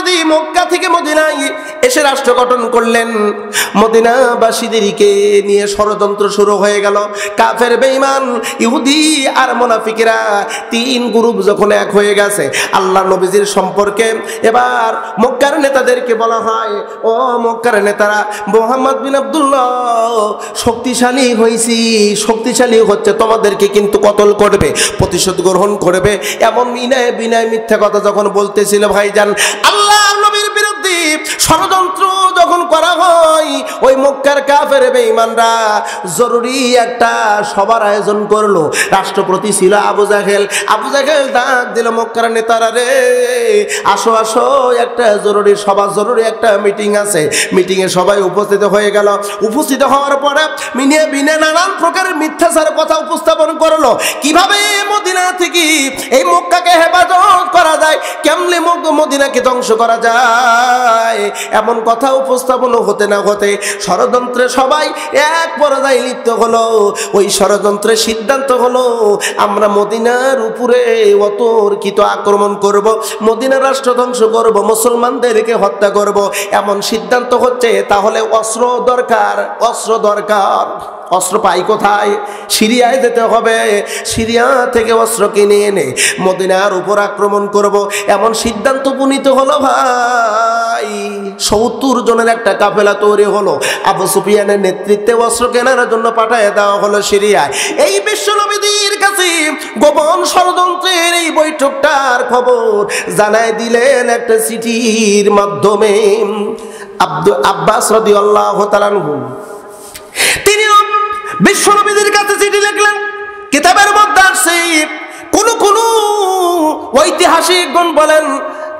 নবী মক্কা থেকে মদিনায় এসে রাষ্ট্র গঠন করলেন। মদিনাবাসীদেরকে নিয়ে ষড়যন্ত্র শুরু হয়ে গেল। কাফের বেঈমান ইহুদি আর মুনাফিকরা তিন গ্রুপ যখন এক হয়ে গেছে, আল্লাহ নবীজির সম্পর্কে এবার মক্কার নেতাদেরকে বলা হয়, ও মক্কার নেতারা, মুহাম্মদ বিন আব্দুল্লাহ শক্তিশালী হয়েছি, শক্তিশালী হচ্ছে, তোমাদেরকে কিন্তু কতল করবে, প্রতিশোধ গ্রহণ করবে, এমন বিনয় বিনয় মিথ্যা কথা যখন বলতেছিল ভাইজান, আল্লাহ নবীর বিরুদ্ধে ষড়যন্ত্র যখন করা হয়, ওই মক্কার কাফের বেঈমানরা জরুরি একটা সভার আয়োজন করলো। রাষ্ট্রপতি ছিল আবু জাহেল। আবু জাহেল ডাক দিল, মক্কার নেতারা রে, আসো আসো, একটা জরুরি সভা, জরুরি একটা মিটিং আছে। মিটিংয়ে সবাই উপস্থিত হয়ে গেল। উপস্থিত হওয়ার পরে মিনে বিনে নানান প্রকারের মিথ্যাচার কথা উপস্থাপন করলো। কিভাবে মদিনা থেকে এই মক্কাকে হেফাজত করা যায়, কেমনে মদিনাকে ধ্বংস করা যায়, এমন কথা উপস্থাপন হতে না হতে ষড়যন্ত্রে সবাই এক পর্যায়ে লিপ্ত হলো। ওই ষড়যন্ত্রের সিদ্ধান্ত হলো, আমরা মদিনার উপরে অতর্কিত আক্রমণ করব, মদিনার রাষ্ট্র ধ্বংস করব, মুসলমানদেরকে হত্যা করব, এমন সিদ্ধান্ত হচ্ছে। তাহলে অস্ত্র দরকার, অস্ত্র দরকার। অস্ত্র পাই কোথায়? সিরিয়ায় যেতে হবে। সিরিয়া থেকে অস্ত্র কিনে এনে মদিনার উপর আক্রমণ করব, এমন সিদ্ধান্ত উপনীত হলো ভাই। ৭০ জনের একটা কাফেলা তৈরি হলো। আবু সুফিয়ানের নেতৃত্বে অস্ত্র কেনার জন্য পাঠিয়ে দেওয়া হলো সিরিয়ায়। এই বিশ্বনবীর কাছে গোপন ষড়যন্ত্রের এই বৈঠকটার খবর জানায় দিলেন একটা চিঠির মাধ্যমে। আব্বাস রাদিয়াল্লাহু তাআলা আনহু তিনি বিশ্বনবীর কাছে চিঠি লিখলেন। কিতাবের মধ্যে আসছে, কোন ঐতিহাসিকগণ বলেন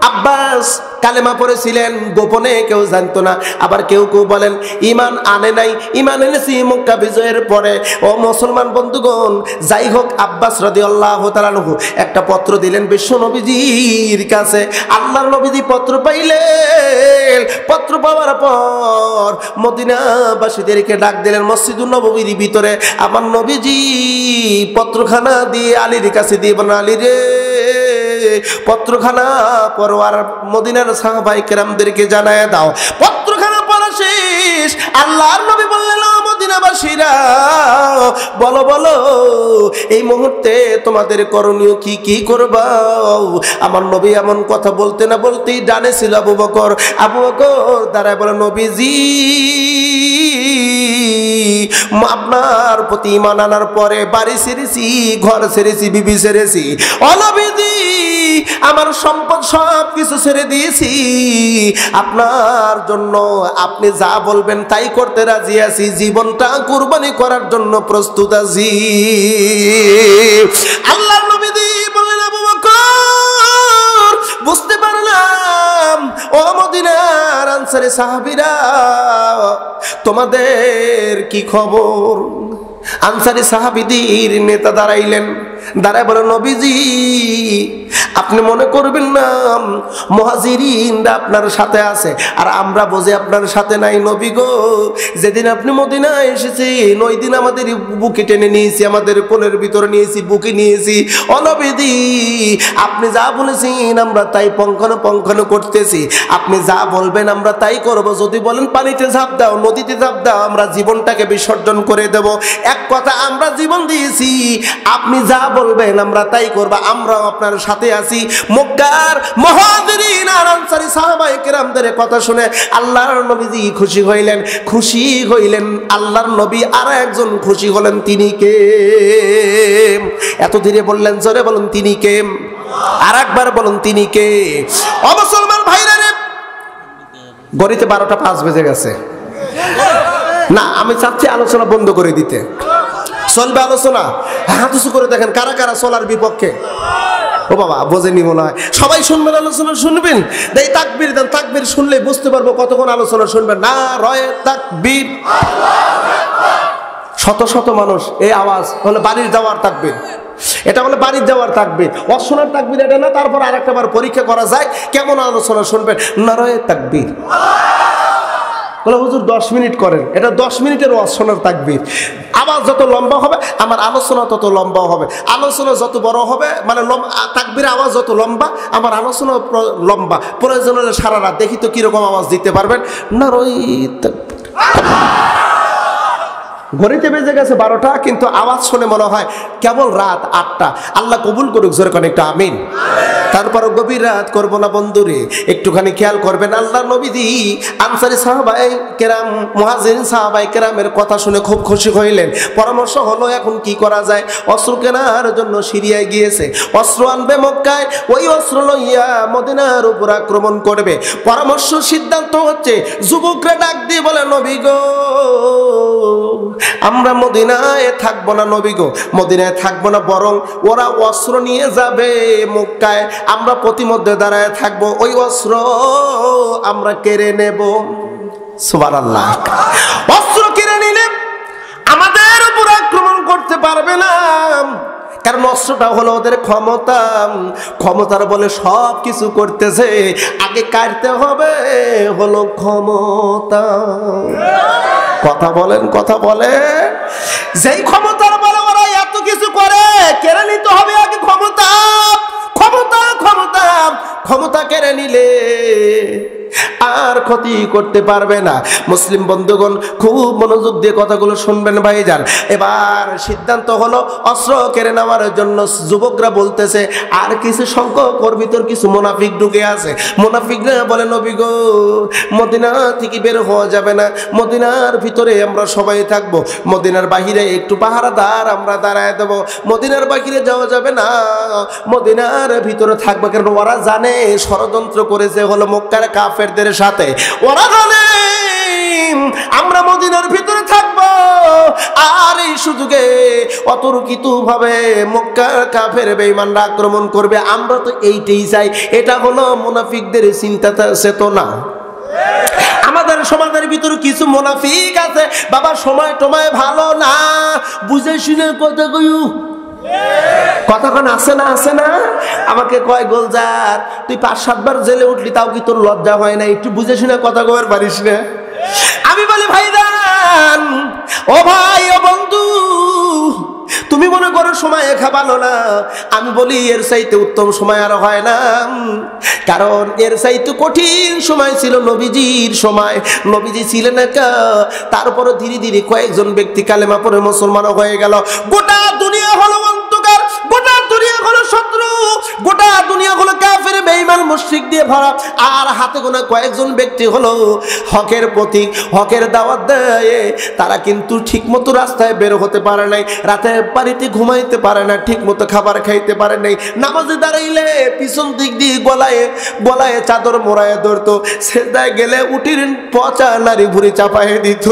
আব্বাস কালেমা পড়েছিলেন গোপনে, কেউ জানতো না। আবার কেউ কেউ বলেন ঈমান আনে নাই, ঈমান এনেছি মক্কা বিজয়ের পরে। ও মুসলমান বন্ধুগণ, যাই হোক, আব্বাস রাদিয়াল্লাহু তাআলা আনহু একটা পত্র দিলেন বিশ্ব নবীজির কাছে। আল্লাহর নবীজি পত্র পাইলেন। পত্র পাওয়ার পর মদিনাবাসীদেরকে ডাক দিলেন মসজিদুন নববীর ভিতরে। আমার নবীজি পত্রখানা দিয়ে আলীর কাছে দিয়ে বলেন, আলী রে, পত্রখানা পড়ো আর মদিনার সাহাবায়ে কেরামদেরকে জানায় দাও। পত্রখানা পড়া শেষ। আল্লাহর নবী বললেন, মদিনাবাসীরা, বলো বলো, এই মুহূর্তে তোমাদের করণীয় কি, কি করবা? আমার নবী এমন কথা বলতে না বলতেই ডানে ছিল আবু বকর। আবু বকর দাঁড়ায় বলে, নবীজি, আপনার প্রতি ঈমান আনার পরে বাড়ি ছেড়েছি, ঘর ছেড়েছি, বিবি ছেড়েছি, নবীজি আমার সম্পদ সব কিছু ছেড়ে দিয়েছি আপনার জন্য। আপনি যা বলবেন তাই করতে রাজি আছি, জীবনটা কুরবানি করার জন্য প্রস্তুত আছি। আল্লাহর নবী বললেন, আবু বকর, বুঝতে পারলাম ও মদিনার আনসারী সাহাবীরা, তোমাদের কি খবর? আনসারী সাহাবীদের নেতা দাঁড়াইলেন। দাঁড়ায় বলেন, নবীজি, আপনি মনে করবেন না মুহাজিরিনরা আপনার সাথে আছে আর আমরা বুঝি আপনার সাথে নাই। নবী গো, যেদিন আপনি মদিনায় এসেছেন ওই দিন আমাদের বুকে টেনে নিয়েছি, আমাদের কোলের ভিতরে নিয়েছি, বুকে নিয়েছি। নবীজি, আপনি যা বলেছেন আমরা তাই পঙ্খানো করতেছি। আপনি যা বলবেন আমরা তাই করব। যদি বলেন পানিতে ঝাঁপ দাও, নদীতে ঝাঁপ দাও, আমরা জীবনটাকে বিসর্জন করে দেব। এক কথা, আমরা জীবন দিয়েছি, আপনি যা বলবেন আমরা তাই করব। আমরাও আপনার সাথে আছি। মক্কার মুহাজিরিন আর আনসারী সাহাবায়ে কেরামদের কথা শুনে আল্লাহর নবীজি খুশি হইলেন। খুশি হইলেন আল্লাহর নবী, আর একজন খুশি হলেন। তিনি কে? এত ধীরে বললেন, জোরে বলুন, তিনি কে? আর একবার বলুন, তিনি কে? ও মুসলমান ভাইরা রে, গড়িতে 12টা 5 বেজে গেছে। না, আমি চাচ্ছি আলোচনা বন্ধ করে দিতে। চলবে আলোচনা? হাত উঁচু করে দেখেন কারা কারা চলার বিপক্ষে। ও বাবা, বোঝেনি মনে হয়। সবাই শুনবেন, আলোচনা শুনবেন। এই তাকবীর দেন, তাকবীর শুনলে বুঝতে পারবো কতক্ষণ আলোচনা শুনবেন। না রয়ে তাকবীর। শত শত মানুষ, এই আওয়াজ হলে বাড়ির যাওয়ার তাকবীর। এটা হলে বাড়ির যাওয়ার তাকবীর, অশোনার তাকবীর এটা না। তারপর আরেকটা বার পরীক্ষা করা যায় কেমন আলোচনা শুনবেন। নারায়ে তাকবীর। বলে হুজুর 10 মিনিট করেন। এটা 10 মিনিটের ওয়াজ শোনার তাকবীর। আওয়াজ যত লম্বা হবে আমার আলোচনা তত লম্বা হবে, আলোচনা যত বড় হবে মানে তাকবীর আওয়াজ যত লম্বা আমার আলোচনা লম্বা। প্রয়োজন হলে সারা রাত দেখি তো কিরকম আওয়াজ দিতে পারবেন। নারী ঘড়িতে বেজে গেছে 12টা, কিন্তু আওয়াজ শুনে মনে হয় কেবল রাত 8টা। আল্লাহ কবুল করুক, জোরে কোন একটা আমিন। তারপরও গভীর রাত করবো না বন্ধুরে, একটুখানি খেয়াল করবেন। আল্লাহ নবীজি আনসারী সাহাবায়ে কেরাম, মুহাজিরিন সাহাবায়ে কেরামের কথা শুনে খুব খুশি হইলেন। পরামর্শ হলো এখন কি করা যায়। অস্ত্র কেনার জন্য সিরিয়ায় গিয়েছে, অস্ত্র আনবে মক্কায়, ওই অস্ত্র লইয়া মদিনার উপর আক্রমণ করবে। পরামর্শ সিদ্ধান্ত হচ্ছে যুবকরা ডাক দিয়ে বলে, নবী গো আমরা মদিনায় থাকবো না, নবী গো মদিনায় থাকবো না, বরং ওরা অস্ত্র নিয়ে যাবে মক্কায়, আমরা প্রতিমধ্যে দাঁড়ায় থাকবো, ওই অস্ত্র আমরা কেড়ে নেব। সুবহানাল্লাহ। অস্ত্র কেড়ে নিলে আমাদের উপর আক্রমণ করতে পারবে না, কারণ অস্ত্রটা হলো ওদের ক্ষমতা। ক্ষমতার বলে সব কিছু করতেছে, আগে কাটতে হবে হলো ক্ষমতা। কথা বলেন, কথা বলে। যেই ক্ষমতার বলে ওরা এত কিছু করে, কেড়ে নিতে হবে আগে ক্ষমতা। ক্ষমতা ক্ষমতা ক্ষমতা কেড়ে নিলে আর ক্ষতি করতে পারবে না। মুসলিম বন্ধুগণ খুব মনোযোগ দিয়ে কথাগুলো শুনবেন ভাইজান। এবার সিদ্ধান্ত হলো অস্ত্র কেড়ে নেওয়ার জন্য। যুবকরা বলতেছে আর কিছু সংখ্যক ওর ভিতর কিছু মুনাফিক ঢুকে আছে। মুনাফিকরা বলে, নবী গো মদিনা থেকে বের হওয়া যাবে না, মদিনার ভিতরে আমরা সবাই থাকবো, মদিনার বাহিরে একটু পাহারাদার আমরা দাঁড়ায় দেবো, মদিনার বাহিরে যাওয়া যাবে না, মদিনার ভিতরে থাকবো। কারণ ওরা জানে ষড়যন্ত্র করেছে হলো মক্কার কাফেরদের সাথে। ওরা জানে আমরা মদিনার ভিতরে থাকবো, আর এই সুযোগে অতর্কিত ভাবে মক্কার কাফের বেঈমানরা আক্রমণ করবে। আমরা তো এইটাই চাই। এটা হলো মুনাফিকদের চিন্তা চেতনা। আমাদের সমাজের ভিতরে কিছু মুনাফিক আছে, বাবা সময় টময় ভালো না, বুঝে শুনে কথা কইউ। কতক্ষণ আছে না, আছে না। আমাকে কয় গোলজার তুই 5-7 বার জেলে উঠলি, তাও কি তোর লজ্জা হয় না? একটু বুঝে শুনে কথা কবার পারিস না? আমি বলি ভাইজান, ও ভাই, ও বন্ধু, তুমি মনে করো সময় ভালো না, আমি বলি এর চাইতে উত্তম সময় আর হয় না। কারণ এর চাইতে কঠিন সময় ছিল নবীজির সময়। নবীজি ছিলেন একা, তারপরে ধীরে ধীরে কয়েকজন ব্যক্তি কালেমা পড়ে মুসলমান হয়ে গেল। গোটা দুনিয়া হলো অন্ধকার, গোটা দুনিয়া হলো শত্রু, গোটা দুনিয়া হলো কাফের বেঈমান মুশরিক দিয়ে ভরা। আর হাতে গোনা কয়েকজন ব্যক্তি হলো হকের প্রতীক, হকের দাওয়াত দেয়। তারা কিন্তু ঠিকমতো রাস্তায় বের হতে পারে নাই, রাতে বাড়িতে ঘুমাইতে পারে না, ঠিক মতো খাবার খাইতে পারে নাই। নামাজে দাঁড়াইলে পিছন দিক দিয়ে গলায় গলায় চাদর মোড়ায় ধরতো, সেজদায় গেলে উটির পচা নারী ভুঁড়ি চাপায় দিত।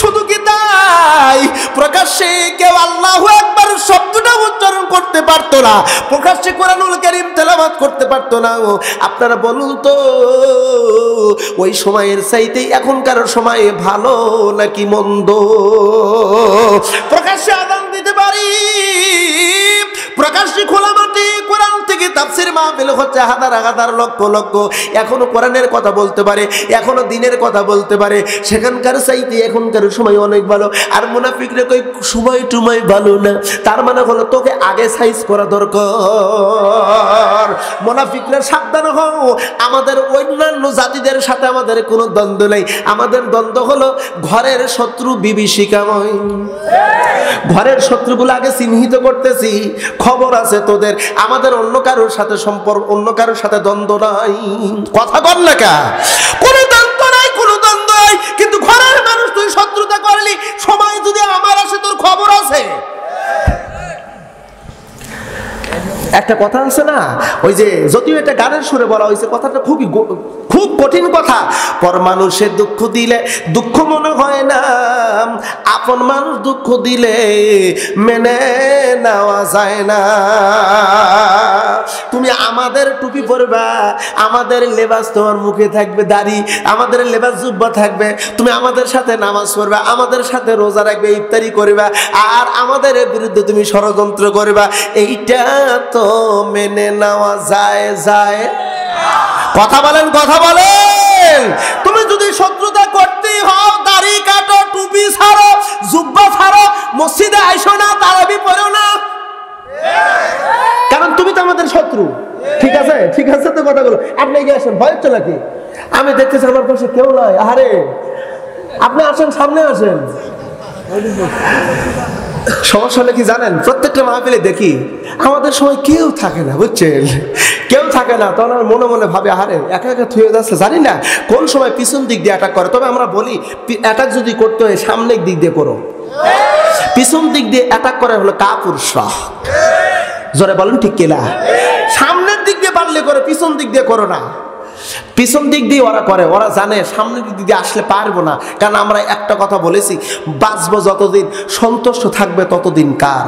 শুধু কি তাই, প্রকাশ্যে কেউ আল্লাহু আকবার শব্দটা উচ্চারণ করতে পারতো না, প্রকাশ্যে কোরআনুল কারীম তেলাওয়াত করতে পারতো না। আপনারা বলুন তো, ওই সময়ের চাইতে এখনকার সময় ভালো নাকি মন্দ? প্রকাশ্যে আযান দিতে পারি, প্রকাশ্যে খোলা মাঠে কোরআন থেকে তাফসীর মাহফিল হচ্ছে হাজার হাজার লক্ষ লক্ষ, এখনো কোরআনের কথা বলতে পারে, এখনো দ্বীনের কথা বলতে পারে। সেখানকার চাইতে এখনকার সময় অনেক ভালো। আর মুনাফিকরা কই সময় টুমাই ভালো না, তার মানে হলো তোকে আগে সাইজ করা দরকার। মুনাফিকরা সাবধান হও, আমাদের অন্যান্য জাতিদের সাথে আমাদের কোনো দ্বন্দ্ব নেই। আমাদের দ্বন্দ্ব হলো ঘরের শত্রু বিভীষিকাময়। ঘরের শত্রুগুলো আগে চিহ্নিত করতেছি, খবর আছে তোদের। আমাদের অন্য কারোর সাথে সম্পর্ক, অন্য কারোর সাথে দ্বন্দ্ব নাই। কথা বল না কা, কোনো দ্বন্দ্ব নাই, কোনো দ্বন্দ্ব নাই। কিন্তু ঘরের মানুষ তুই শত্রুতা করলি, সময় যদি আমার আসে তোর খবর আছে। একটা কথা আছে না, ওই যে যদিও এটা গানের সুরে বলা হয়েছে, কথাটা খুব কঠিন কথা। পর মানুষের দুঃখ দিলে দুঃখ মনে হয় না, আপন মানুষ দুঃখ দিলে মেনে নেওয়া যায় না। তুমি আমাদের টুপি পরবা, আমাদের লেবাস তোমার মুখে থাকবে দাড়ি, আমাদের লেবাস জুব্বা থাকবে, তুমি আমাদের সাথে নামাজ পড়বা, আমাদের সাথে রোজা রাখবে, ইফতারি করবা, আর আমাদের বিরুদ্ধে তুমি ষড়যন্ত্র করবা। এইটা তো মেনে নেওয়া যায়? কথা বলেন, কথা বলেন। বলেন? তুমি যদি শত্রুতা করতেই হও, দাড়ি কাটো, টুপি ছাড়ো, জুব্বা ছাড়ো, মসজিদে আইসো না, তারাবি পড়ো না, কারণ তুমি তো আমাদের শত্রু। ঠিক আছে, ঠিক আছে তো কথাগুলো। আপনি এগিয়ে আসেন, ভয় হচ্ছে নাকি? আমি দেখতেছি আমার পাশে কেউ নাই। আরে আপনি আসেন, সামনে আসেন। সমস্যা হলে কি জানেন, প্রত্যেকটা মাহফিলে দেখি আমাদের সময় কেউ থাকে না, বুঝছেন? কেউ থাকে না, তখন আমি মনে মনে ভাবে আরে একা একা থুয়ে যাচ্ছে, জানি না কোন সময় পিছন দিক দিয়ে অ্যাটাক করে। তবে আমরা বলি অ্যাটাক যদি করতে হয় সামনের দিক দিয়ে করো, পিছন দিক দিয়ে অ্যাটাক করে হলো কাপুরুষরা। জোরে বলেন ঠিক কিনা? সামনের দিক দিয়ে পারলে করে, পিছন দিক দিয়ে করো না। পিছন দিক দিয়ে ওরা করে, ওরা জানে সামনের দিক দিয়ে আসলে পারবো না। কারণ আমরা একটা কথা বলেছি, বাঁচবো যতদিন, সন্তুষ্ট থাকবে ততদিন কার?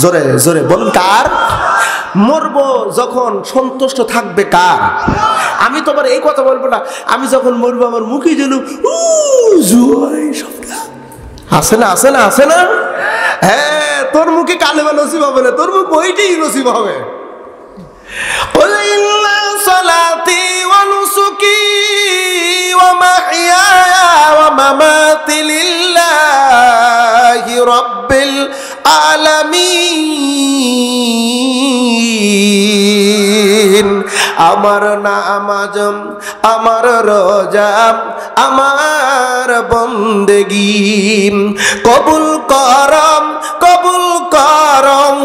জোরে জোরে বলুন কার? মরবো যখন, সন্তুষ্ট থাকবে কার? আমি তোমার এই কথা বলবো না, আমি যখন মরবো আমার মুখে যেন আসে না, আসে না, আসে না। হ্যাঁ, তোর মুখে কালেমা নসিব হবে না, তোর মুখ ওইটাই নসিব হবে। صلاتي ونسكي ومحياي ومماتي لله رب العالمين আমার নামাজ, আমার রোজা, আমার বন্দেগি কবুল করম, কবুল করম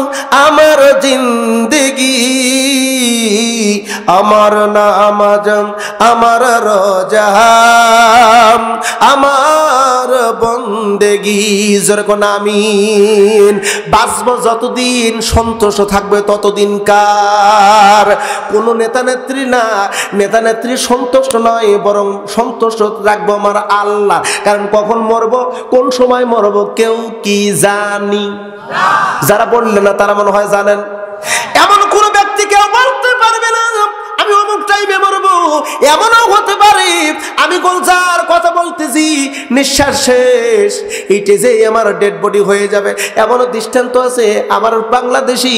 আমার জিন্দেগি। আমার নামাজ, আমার রোজা, আমার বন্দেগি, যেরকম আমিন। বাঁচব যতদিন, সন্তোষ থাকবে ততদিন কার? কোন নেতা নেত্রী না, নেতা নেত্রী সন্তুষ্ট নয়, বরং সন্তুষ্ট রাখবো আমার আল্লাহ। কারণ কখন মরবো, কোন সময় মরবো কেউ কি জানি? যারা বললেন না তারা মনে হয় জানেন। এমন কোন ব্যক্তি কেউ বলতে পারবে না আমি অমুক টাইমে মরবো। এমনও হতে পারে আমি গোলজার কথা বলতেছি, নিঃশ্বাস শেষ, এইটা যে আমার ডেড বডি হয়ে যাবে। এমনও দৃষ্টান্ত আছে, আমার বাংলাদেশি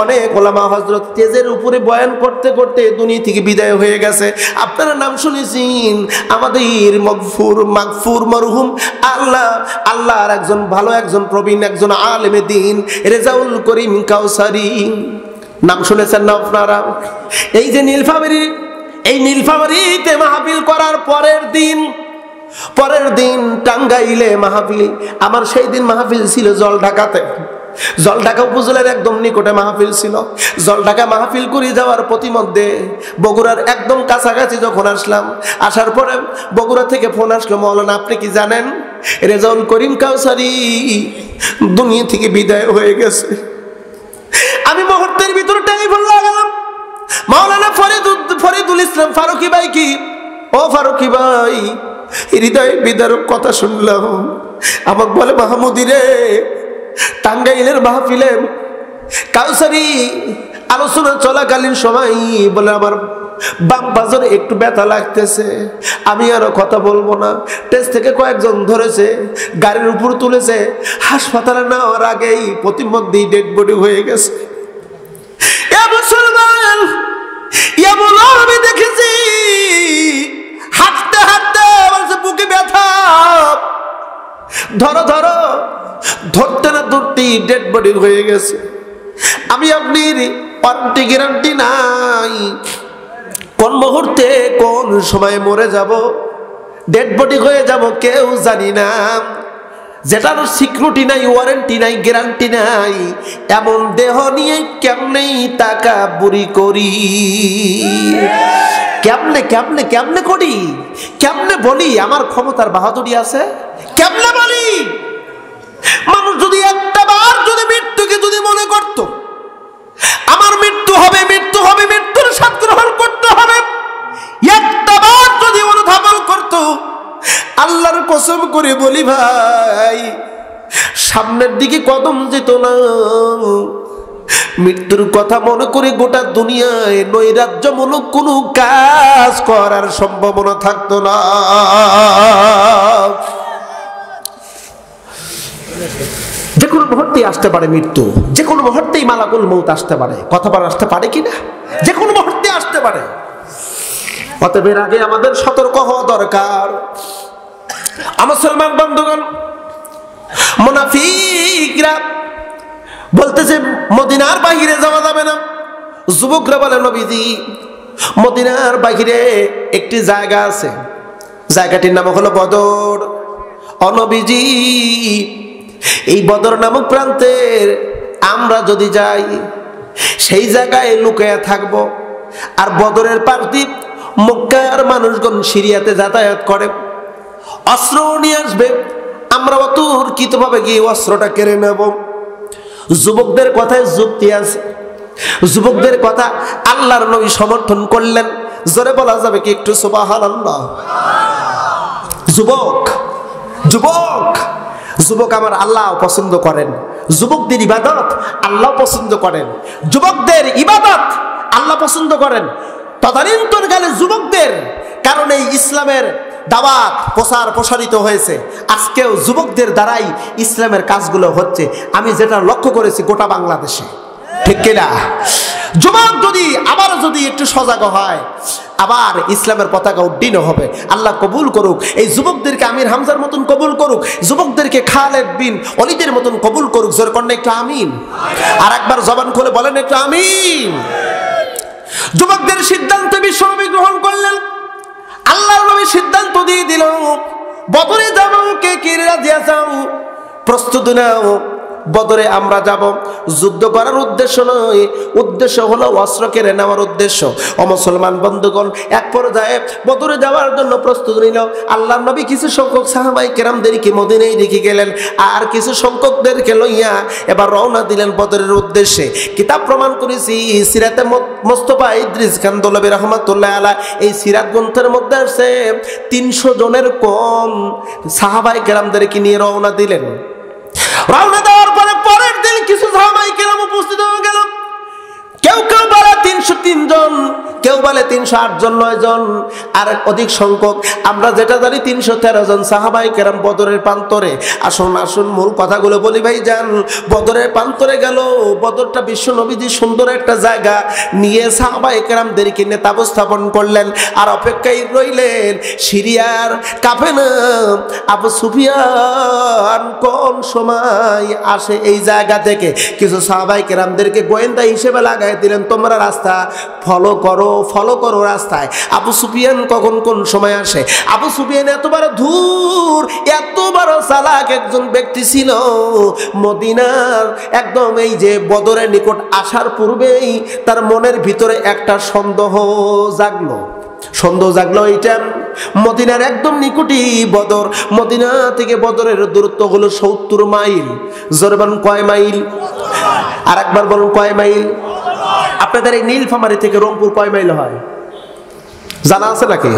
অনেক ওলামা হযরত তেজের উপরে বয়ান করতে করতে দুনিয়া থেকে বিদায় হয়ে গেছে। আপনারা নাম শুনেছেন, আমাদের মাগফুর মরহুম আল্লাহর একজন ভালো, একজন প্রবীণ, একজন আলেমে দ্বীন রেজাউল করিম কাউসারি, নাম শুনেছেন না আপনারা? এই যে নীলফামারীতে মাহফিল করার পরের দিন টাঙ্গাইলে মাহফিল। আমার সেই দিন মাহফিল ছিল জলঢাকাতে, জলঢাকা উপজেলার একদম নিকটে মাহফিল ছিল। জলঢাকা মাহফিল করে যাওয়ার প্রতিমধ্যে বগুড়ার একদম কাছাকাছি যখন আসলাম, আসার পরে বগুড়া থেকে ফোন আসলো, মাওলানা আপনি কি জানেন রেজাউল করিম কাউসারি দুনিয়া থেকে বিদায় হয়ে গেছে। আমি মুহূর্তের ভিতরে টেলিফোন লাগালাম, মাওলানা ফরিদুল ইসলাম ফারুকি ভাই কি? ও ফারুকি ভাই, হৃদয় বিদারক কথা শুনলাম। আমাকে বলে মাহমুদি রে, টাঙ্গাইলের মাহফিলে কাউসারি আলোচনা চলাকালীন সময় বলে আমার বাম বাজারে একটু ব্যথা লাগতেছে, আমি আরো কথা বলবো না। টেস্ট থেকে কয়েকজন ধরেছে, গাড়ির উপর তুলেছে, হাসপাতালে নেওয়ার আগেই প্রতিমধ্যেই ডেড বডি হয়ে গেছে। মুসলমান এমন আমি দেখেছি, হাঁটতে হাঁটতে বলছে বুকে ব্যথা, ধরো ধরো, ধরতে না ধরতেই ডেড বডি হয়ে গেছে। আমি আপনার ওয়ারেন্টি গ্যারান্টি নাই, কোন মুহূর্তে কোন সময় মরে যাব, ডেড বডি হয়ে যাব কেউ জানি না। যেটার সিকিউরিটি নাই, ওয়ারেন্টি নাই, গ্যারান্টি নাই, এমন দেহ নিয়ে কেমনে টাকা বুড়ি করি, কেমনে কেমনে কেমনে করি, কেমনে বলি আমার ক্ষমতার বাহাদুরি আছে, কেমনে বলি? মানুষ যদি একটা বার যদি মৃত্যুকে যদি মনে করত আমার মৃত্যু হবে, মৃত্যু হবে, মৃত্যুর স্বাদ গ্রহণ করতে হবে, একটা বার যদি অনুধাবন করত, আল্লাহর কসম করে বলি ভাই, সামনের দিকে কদম যেত না। মৃত্যুর কথা মনে করে গোটা দুনিয়ায় নৈরাজ্যমূলক কোনো কাজ করার সম্ভাবনা থাকতো না। যে কোনো মুহূর্তেই আসতে পারে মৃত্যু, যে কোনো মুহূর্তেই মালাকুল মউত আসতে পারে। কথা বলা আসতে পারে কিনা? যে কোনো মুহূর্তে আসতে পারে। অতএব এর আগে আমাদের সতর্ক হওয়া দরকার। মুসলমান বন্ধুগণ, মুনাফিকরা বলতেছে মদিনার বাহিরে যাওয়া যাবে না। যুবকরা বলে নবীজি মদিনার বাহিরে একটি জায়গা আছে, জায়গাটির নাম হলো বদর। নবীজি এই বদর নামক প্রান্তের আমরা যদি যাই সেই জায়গায় লুকিয়ে থাকবো। আর বদরের পার্টি মক্কার মানুষগণ সিরিয়াতে যাতায়াত করে, অস্ত্র নিয়ে আসবে, আমরা অতর্কিতভাবে গিয়ে অস্ত্রটা কেড়ে নেব। যুবকদের কথায় যুক্তি আছে, যুবকদের কথা আল্লাহর নবী সমর্থন করলেন। জোরে বলা যাবে কি একটু সুবহানাল্লাহ? যুবক যুবক যুবক আমার আল্লাহ পছন্দ করেন, যুবকদের ইবাদত আল্লাহ পছন্দ করেন, যুবকদের ইবাদত আল্লাহ পছন্দ করেন। তদানীন্তনকালে যুবকদের কারণে ইসলামের দাওয়াত প্রচার প্রসারিত হয়েছে। আজকেও যুবকদের দ্বারাই ইসলামের কাজগুলো হচ্ছে, আমি যেটা লক্ষ্য করেছি গোটা বাংলাদেশে, ঠিক কিনা? যুবক যদি একটু সজাগ হয়, আবার ইসলামের পতাকা উড্ডীন হবে। আল্লাহ কবুল করুক, এই যুবকদেরকে আমির হামজার মতন কবুল করুক, যুবকদেরকে খালেদ বিন ওয়ালিদের মতন কবুল করুক। জোর কন্যা একটু আমিন। আর একবার জবান খুলে বলেন একটু আমিন। যুবকদের সিদ্ধান্ত বিশ্বনবী গ্রহণ করলেন। আল্লাহর নবী সিদ্ধান্ত দিয়ে দিল, বদরে যাবো, কে কে রাজি আছো? প্রস্তুত নাও, বদরে আমরা যাব। যুদ্ধ করার উদ্দেশ্য নয়, উদ্দেশ্য হলো অস্ত্র কেড়ে নেওয়ার উদ্দেশ্য। মুসলমান বন্ধুগণ, এক পর্যায়ে বদরে যাওয়ার জন্য প্রস্তুত নিল। আল্লাহর নবী কিছু সংখ্যক সাহাবায়ে কেরামদেরকে মদিনায় রেখে গেলেন, আর কিছু সংখ্যকদেরকে লইয়া এবার রওনা দিলেন বদরের উদ্দেশ্যে। কিতাব প্রমাণ করেছি, সিরাতে মুস্তাফা ইদ্রিস খান দৌলভী রহমাতুল্লাহ আলাইহি এই সিরাত গ্রন্থের মধ্যে আছে 300 জনের কম সাহাবায়ে কেরামদেরকে নিয়ে রওনা দিলেন। রওনা দেওয়ার পরে পরের দিন কিছু সাহাবায়ে কেরাম উপস্থিত হয়ে গেল। কেউ কেউ বলে 303 জন, কেউ বলে 308 জন, 9 জন, আর অধিক সংখ্যক আমরা যেটা জানি 313 জন সাহাবায়ে কেরাম বদরের প্রান্তরে। আসুন মূল কথাগুলো বলি ভাই যান। বদরের প্রান্তরে গেল, বদরটা বিশ্ব নবীজি সুন্দর একটা জায়গা নিয়ে সাহাবায়ে কেরামদেরকে নেতা উপস্থাপন করলেন, আর অপেক্ষায় রইলেন সিরিয়ার কাফেলা আবু সুফিয়ান কোন সময় আসে এই জায়গা থেকে। কিছু সাহাবায়ে কেরামদেরকে গোয়েন্দা হিসেবে লাগায় দিলেন, তোমরা রাস্তা ফলো করো রাস্তায়। আবু সুফিয়ান কখন কোন সময় আসে? আবু সুফিয়ান এত বড় চালাক একজন ব্যক্তি ছিল, মদিনার একদম এই যে বদরের নিকট আসার পূর্বেই তার মনের ভিতরে একটা সন্দেহ জাগলো। এইটা মদিনার একদম নিকটই বদর, মদিনা থেকে বদরের দূরত্ব হলো 70 মাইল। জোরবান কয় মাইল? আর একবার বলুন কয় মাইল? আপনাদের এই নীলফামারী থেকে রংপুর কয় মাইল হয় জানা আছে নাকি?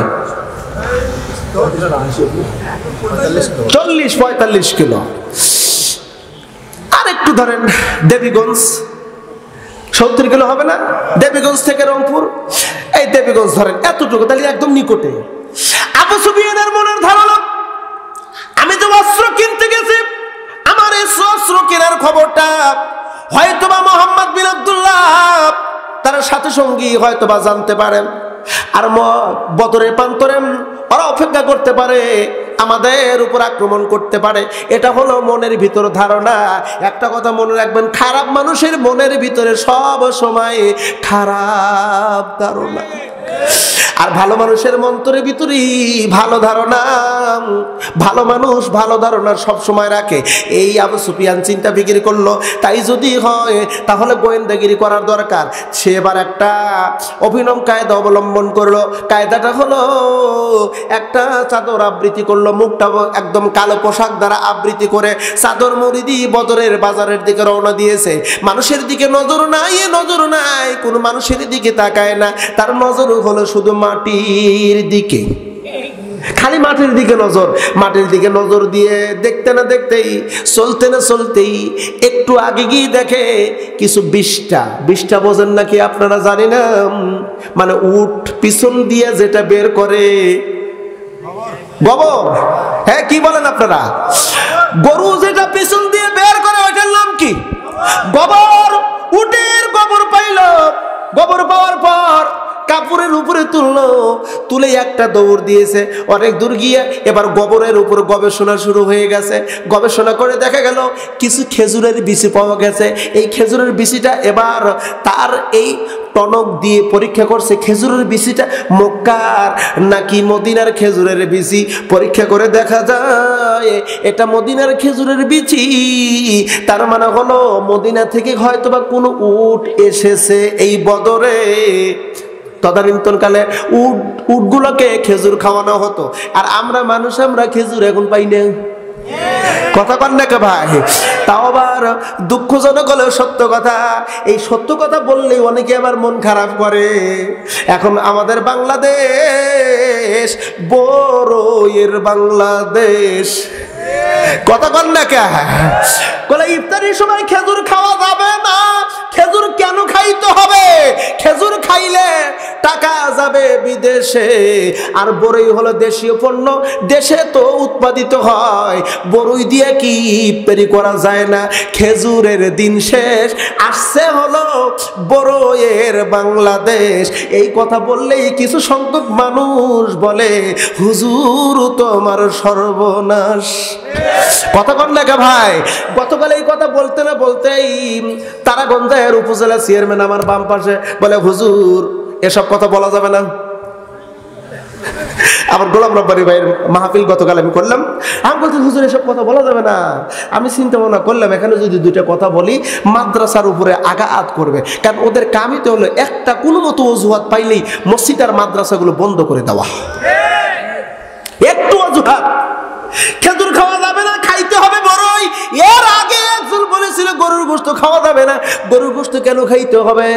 40-45 কিলো। আর একটু ধরেন দেবীগঞ্জ 70 কিলো হবে না? দেবীগঞ্জ থেকে রংপুর, এই দেবীগঞ্জ ধরেন এতটুকু, তাহলে একদম নিকটে। আবু সুফিয়ানের মনের ধারণা, আমি যে অস্ত্র কিনতে গেছি, আমার এই অস্ত্র কেনার খবরটা হয়তোবা মোহাম্মদ বিন আব্দুল্লাহ তার সাথে সঙ্গী হয়তোবা জানতে পারেন, আর বদরের প্রান্তরে ওরা অপেক্ষা করতে পারে, আমাদের উপর আক্রমণ করতে পারে। এটা হলো মনের ভিতর ধারণা। একটা কথা মনে রাখবেন, খারাপ মানুষের মনের ভিতরে সব সময় খারাপ ধারণা, আর ভালো মানুষের মন্ত্রের ভিতরেই ভালো ধারণা। ভালো মানুষ ভালো ধারণা সব সময় রাখে। এই আবু সুফিয়ান চিন্তা ফিকির করলো, তাই যদি হয় তাহলে গোয়েন্দাগিরি করার দরকার। সে এবার একটা অভিনব কায়দা অবলম্বন করলো। কায়দাটা হলো একটা চাদর আবৃত্তি করলো, মুখটা একদম কালো পোশাক দ্বারা আবৃত্তি করে চাদর মুড়ি দিয়ে বদরের বাজারের দিকে রওনা দিয়েছে। মানুষের দিকে নজর নাই, কোনো মানুষের দিকে তাকায় না, তার নজর হলো শুধু মাটির দিকে, খালি মাটির দিকে নজর দিয়ে দেখতে না দেখতেই, চলতে না চলতেই একটু আগে গিয়ে দেখে কিছু বিষ্ঠা বোঝেন নাকি আপনারা? জানি না, মানে উট পিছন দিয়ে যেটা বের করে গোবর, হ্যাঁ কি বলেন আপনারা? গরু যেটা পিছন দিয়ে বের করে ওইটার নাম কি? গোবর। উটের গোবর পাইল, গোবর পাওয়ার পর কাপড়ের উপরে তুললো, তুলে একটা দৌড় দিয়েছে। অনেক দূর গিয়ে এবার গোবরের উপর গবেষণা শুরু হয়ে গেছে। গবেষণা করে দেখা গেল কিছু খেজুরের বিচি পাওয়া গেছে। এই খেজুরের বিচিটা এবার তার এই টনক দিয়ে পরীক্ষা করছে খেজুরের বিচিটা মক্কার নাকি মদিনার খেজুরের বিচি। পরীক্ষা করে দেখা যায় এটা মদিনার খেজুরের বিচি। তার মানে হলো মদিনা থেকে হয়তোবা কোনো উট এসেছে এই বদরে। তদানীন্তনকালে উটগুলোকে খেজুর খাওয়ানো হতো, আর আমরা মানুষ আমরা খেজুর এখন পাই না। কথা কন না কে ভাই? তাও আবার দুঃখজনক হলেও সত্য কথা। এই সত্য কথা বললেই অনেকে আবার মন খারাপ করে। এখন আমাদের বাংলাদেশ বড়ইয়ের বাংলাদেশ। কথা কন না কে? বলে ইফতারির সময় খেজুর খাওয়া যাবে না। খেজুর কেন খাইতে হবে? খেজুর খাইলে টাকা যাবে বিদেশে, আর বড়ই হলো দেশীয় পণ্য, দেশে তো উৎপাদিত হয়। বড়ই দিয়ে কি ইফতারি করা যায় না? খেজুরের দিন শেষ, আসছে হলো বড়ইয়ের বাংলাদেশ। এই কথা বললেই কিছু সংখ্যক মানুষ বলে হুজুর তোমার সর্বনাশ। কথা কন না কে ভাই? গতকাল এই কথা বলতে না বলতেই তারাগঞ্জের উপজেলা চেয়ারম্যান আমার বাম পাশে বলে হুজুর এসব কথা বলা যাবে না। আমার গোলাম রব্বানী ভাইয়ের মাহফিল গতকাল আমি করলাম। আমি বলছি হুজুর এসব কথা বলা যাবে না। আমি চিন্তা ভাবনা করলাম এখানে যদি দুইটা কথা বলি মাদ্রাসার উপরে আঘাত করবে, কারণ ওদের কামই তো হলো একটা কোনো মতো অজুহাত পাইলেই মসজিদ আর মাদ্রাসাগুলো বন্ধ করে দেওয়া। একটু অজুহাত, খেজুর খাওয়া যাবে না, খাইতে হবে বড়ই। এর আগে একজন বলেছিল গরুর গোশত খাওয়া যাবে না। গরুর গোশত কেন খাইতে হবে?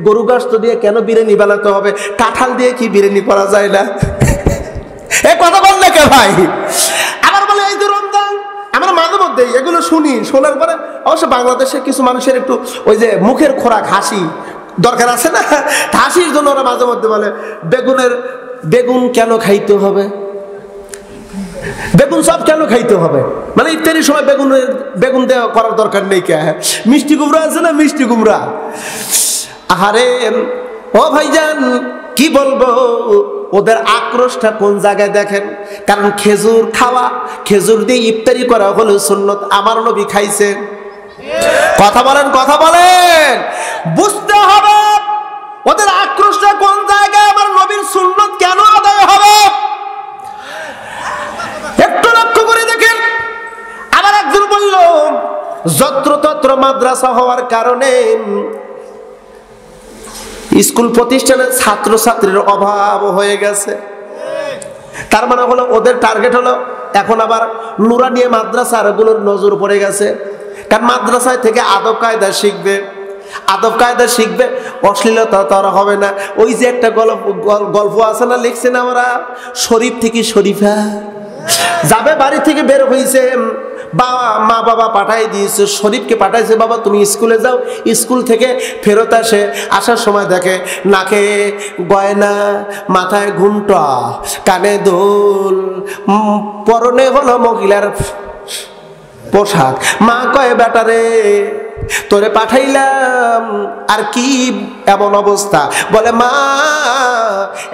গরু গোশত দিয়ে কেন বিরিয়ানি বানাতে হবে? কাঁঠাল দিয়ে কি বিরিয়ানি করা যায় না? এ কথা বল না কে ভাই? আবার বলে এই যে রমজান, আমরা মাঝে মধ্যে এগুলো শুনি, শোনার পরে অবশ্য বাংলাদেশে কিছু মানুষের একটু ওই যে মুখের খোরাক হাসি দরকার আছে না, হাসির জন্য ওরা মাঝে মধ্যে বলে বেগুন কেন খাইতে হবে? বেগুন সব কেন খাইতে হবে? মানে ইফতারির সময় বেগুন দেওয়া করার দরকার নেই কে? মিষ্টি কুমড়া আছে না, মিষ্টি কুমড়া। আহারে ও ভাইজান কি বলবো, ওদের আক্রোশটা কোন জায়গায় দেখেন। কারণ খেজুর খাওয়া, খেজুর দিয়ে ইফতারি করা হলো সুন্নত। আমার নবী খাইছে। কথা বলেন, কথা বলেন। বুঝতে হবে ওদের আক্রোশটা কোন জায়গায়। আমার নবীর সুন্নত কেন আদায় হবে একটু লক্ষ্য করে দেখেন। আবার একজন বলল যত্রতত্র মাদ্রাসা হওয়ার কারণে স্কুল প্রতিষ্ঠানে ছাত্রছাত্রীর অভাব হয়ে গেছে। তার মানে হলো ওদের টার্গেট হলো এখন আবার নুরানিয়া মাদ্রাসার গুলোর নজর পড়ে গেছে। কারণ মাদ্রাসায় থেকে আদব কায়দা শিখবে, আদব কায়দা শিখবে, অশ্লীলতা তো আর হবে না। ওই যে একটা গল্প আছে না, লিখছে না আমরা, শরীফ থেকে শরীফা যাবে, বাড়ি থেকে বের হয়েছে, মা বাবা পাঠাই দিয়েছে, শরীফকে পাঠাইছে, বাবা তুমি স্কুলে যাও। স্কুল থেকে ফেরত আসার সময় দেখে নাকে গয়না, মাথায় ঘুমটা, কানে দুল, পরনে হলো মহিলার পোশাক। মা কয় বেটারে তোরে পাঠাইলাম আর কি এমন অবস্থা? বলে মা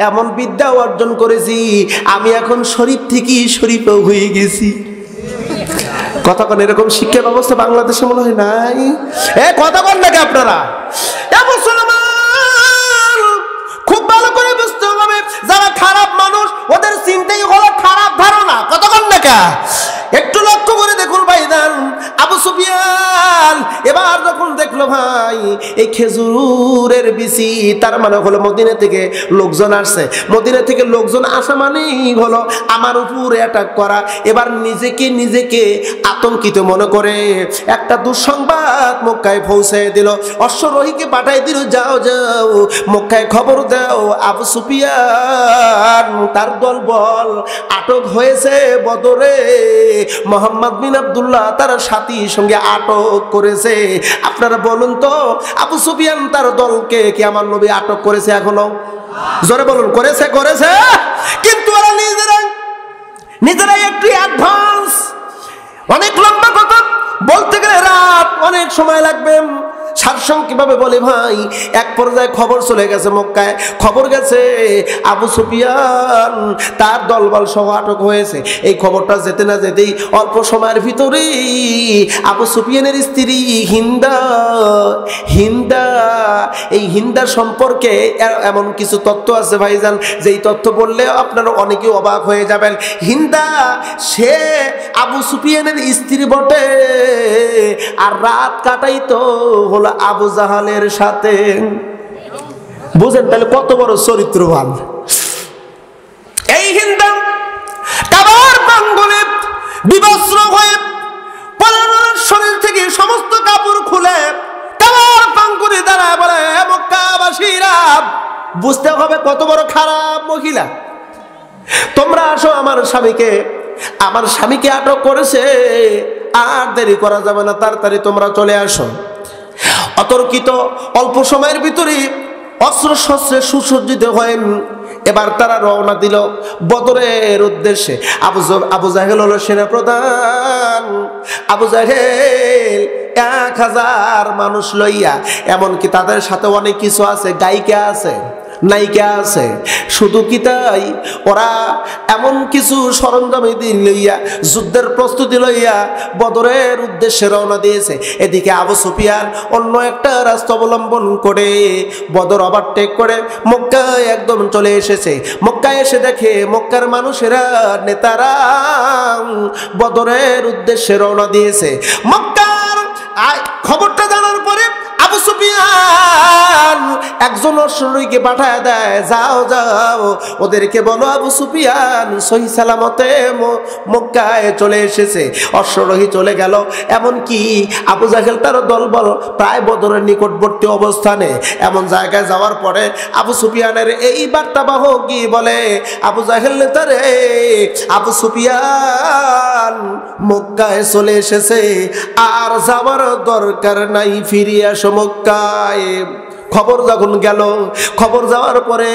এমন বিদ্যা অর্জন করেছি আমি এখন শরীফ থেকে শরীফ হয়ে গেছি। কথা বলেন, এরকম শিক্ষা ব্যবস্থা বাংলাদেশে মনে হয় নাই। কথা বলেন নাকি আপনারা? খুব ভালো করে বুঝতে হবে যারা খারাপ মানুষ ওদের চিন্তাই হলো খারাপ ধারণা। কথা বলেন নাকি? একটু লক্ষ্য করে দেখুন ভাইজান, আবু সুফিয়ান এবার যখন দেখলো ভাই এই খেজুরের বিচি, তার মানে হলো মদিনা থেকে লোকজন আসছে। মদিনা থেকে লোকজন আসা মানেই হলো আমার উপর অ্যাটাক করা। এবার নিজেকে আতঙ্কিত মনে করে একটা দুঃসংবাদ মক্কায় পৌঁছে দিল। অশ্বরোহীকে পাঠাই দিল, যাও যাও মক্কায় খবর দাও আবু সুফিয়ান তার দল বল আটক হয়েছে বদরে। মোহাম্মদ বিন আব্দুল্লাহ তার সাথীর সঙ্গে আটক করেছে। আপনারা বলুন তো আবু সুফিয়ান তার দলকে কি আমার নবী আটক করেছে এখনো? জোরে বলুন, করেছে? করেছে। কিন্তু ওরা নিজেরাই একটু অ্যাডভান্স। অনেক লম্বা কথা বলতে গেলে রাত অনেক সময় লাগবে। সারসংক্ষেপভাবে বলি ভাই, এক পর্যায়ে খবর চলে গেছে মক্কায়, খবর গেছে আবু সুফিয়ান তার দলবল সহ আটক হয়েছে। এই খবরটা যেতে না যেতেই অল্প সময়ের ভিতরেই আবু সুফিয়ানের স্ত্রী হিন্দা এই হিন্দার সম্পর্কে এমন কিছু তথ্য আছে ভাইজান, যেই তথ্য বললে আপনারা অনেকে অবাক হয়ে যাবেন। হিন্দা সে আবু সুফিয়ানের স্ত্রী বটে, আর রাত কাটাইতো হলো আবু জাহালের সাথে। বুঝেন তাহলে কত বড় চরিত্রবান এই হিন্দা। কাবার প্রাঙ্গণে বিবস্ত্র হয়ে শরীর থেকে সমস্ত কাপড় খুলে কাবার প্রাঙ্গণে দাঁড়ায় বলে, মক্কাবাসীরা বুঝতে হবে কত বড় খারাপ মহিলা। তোমরা আসো, আমার স্বামীকে আটক করেছে, আর দেরি করা যাবে না, তাড়াতাড়ি তোমরা চলে আসো। অতর্কিত অল্প সময়ের ভিতরে অস্ত্র শস্ত্রে সুসজ্জিত হয়েন। এবার তারা রওনা দিল বদরের উদ্দেশ্যে। আবু জাহেল হলো সেনাপ্রধান। আবু জাহেল 1000 মানুষ লইয়া, এমনকি তাদের সাথে অনেক কিছু আছে, গায়িকা আছে, নায়িকা আছে। শুধু কি তাই, ওরা এমন কিছু সরঞ্জামাদি লইয়া, যুদ্ধের প্রস্তুতি লইয়া বদরের উদ্দেশ্যে রওনা দিয়েছে। এদিকে আবু সুফিয়ান অন্য একটা রাস্তা অবলম্বন করে বদর ওভারটেক করে মক্কায় একদম চলে এসেছে। মক্কায় এসে দেখে মক্কার মানুষেরা, নেতারা বদরের উদ্দেশ্যে রওনা দিয়েছে। মক্কার খবরটা জানার পরে আবু সুফিয়ান একজন অশ্বরোহীকে পাঠায় দেয়, যাও ওদেরকে বলো আবু সুফিয়ান সহি সালামতে মক্কায় চলে এসেছে। অশ্বরোহী চলে গেল। এমনকি আবু জাহেল তার দলবল প্রায় বদরের নিকটবর্তী অবস্থানে। এমন জায়গায় যাওয়ার পরে আবু সুফিয়ানের এই বার্তাবাহক কি বলে, আবু জাহেল নেতারে, আবু সুফিয়ান মক্কায় চলে এসেছে, আর যাওয়ার দরকার নাই, ফিরে আসো মক্কায়। খবর যখন গেল, খবর যাওয়ার পরে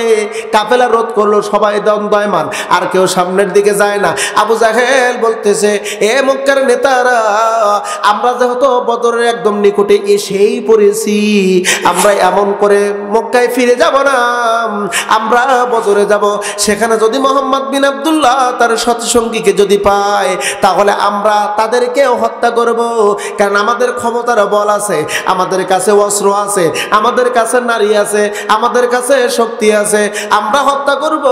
কাফেলা রোধ করলো, সবাই দণ্ডায়মান, আর কেউ সামনের দিকে যায় না। আবু জাহেল বলতেছে, এ মক্কার নেতারা, আমরা যেহেতু বদরের একদম নিকটে এসেই পড়েছি, আমরা এমন করে মক্কায় ফিরে যাব না, আমরা বদরে যাব। সেখানে যদি মোহাম্মদ বিন আব্দুল্লাহ তার সৎসঙ্গীকে যদি পায়, তাহলে আমরা তাদেরকে হত্যা করব। কারণ আমাদের ক্ষমতার বল আছে, আমাদের কাছে অস্ত্র আছে, আমাদের কাছে নারী আছে, আমাদের কাছে শক্তি আছে, আমরা হত্যা করব।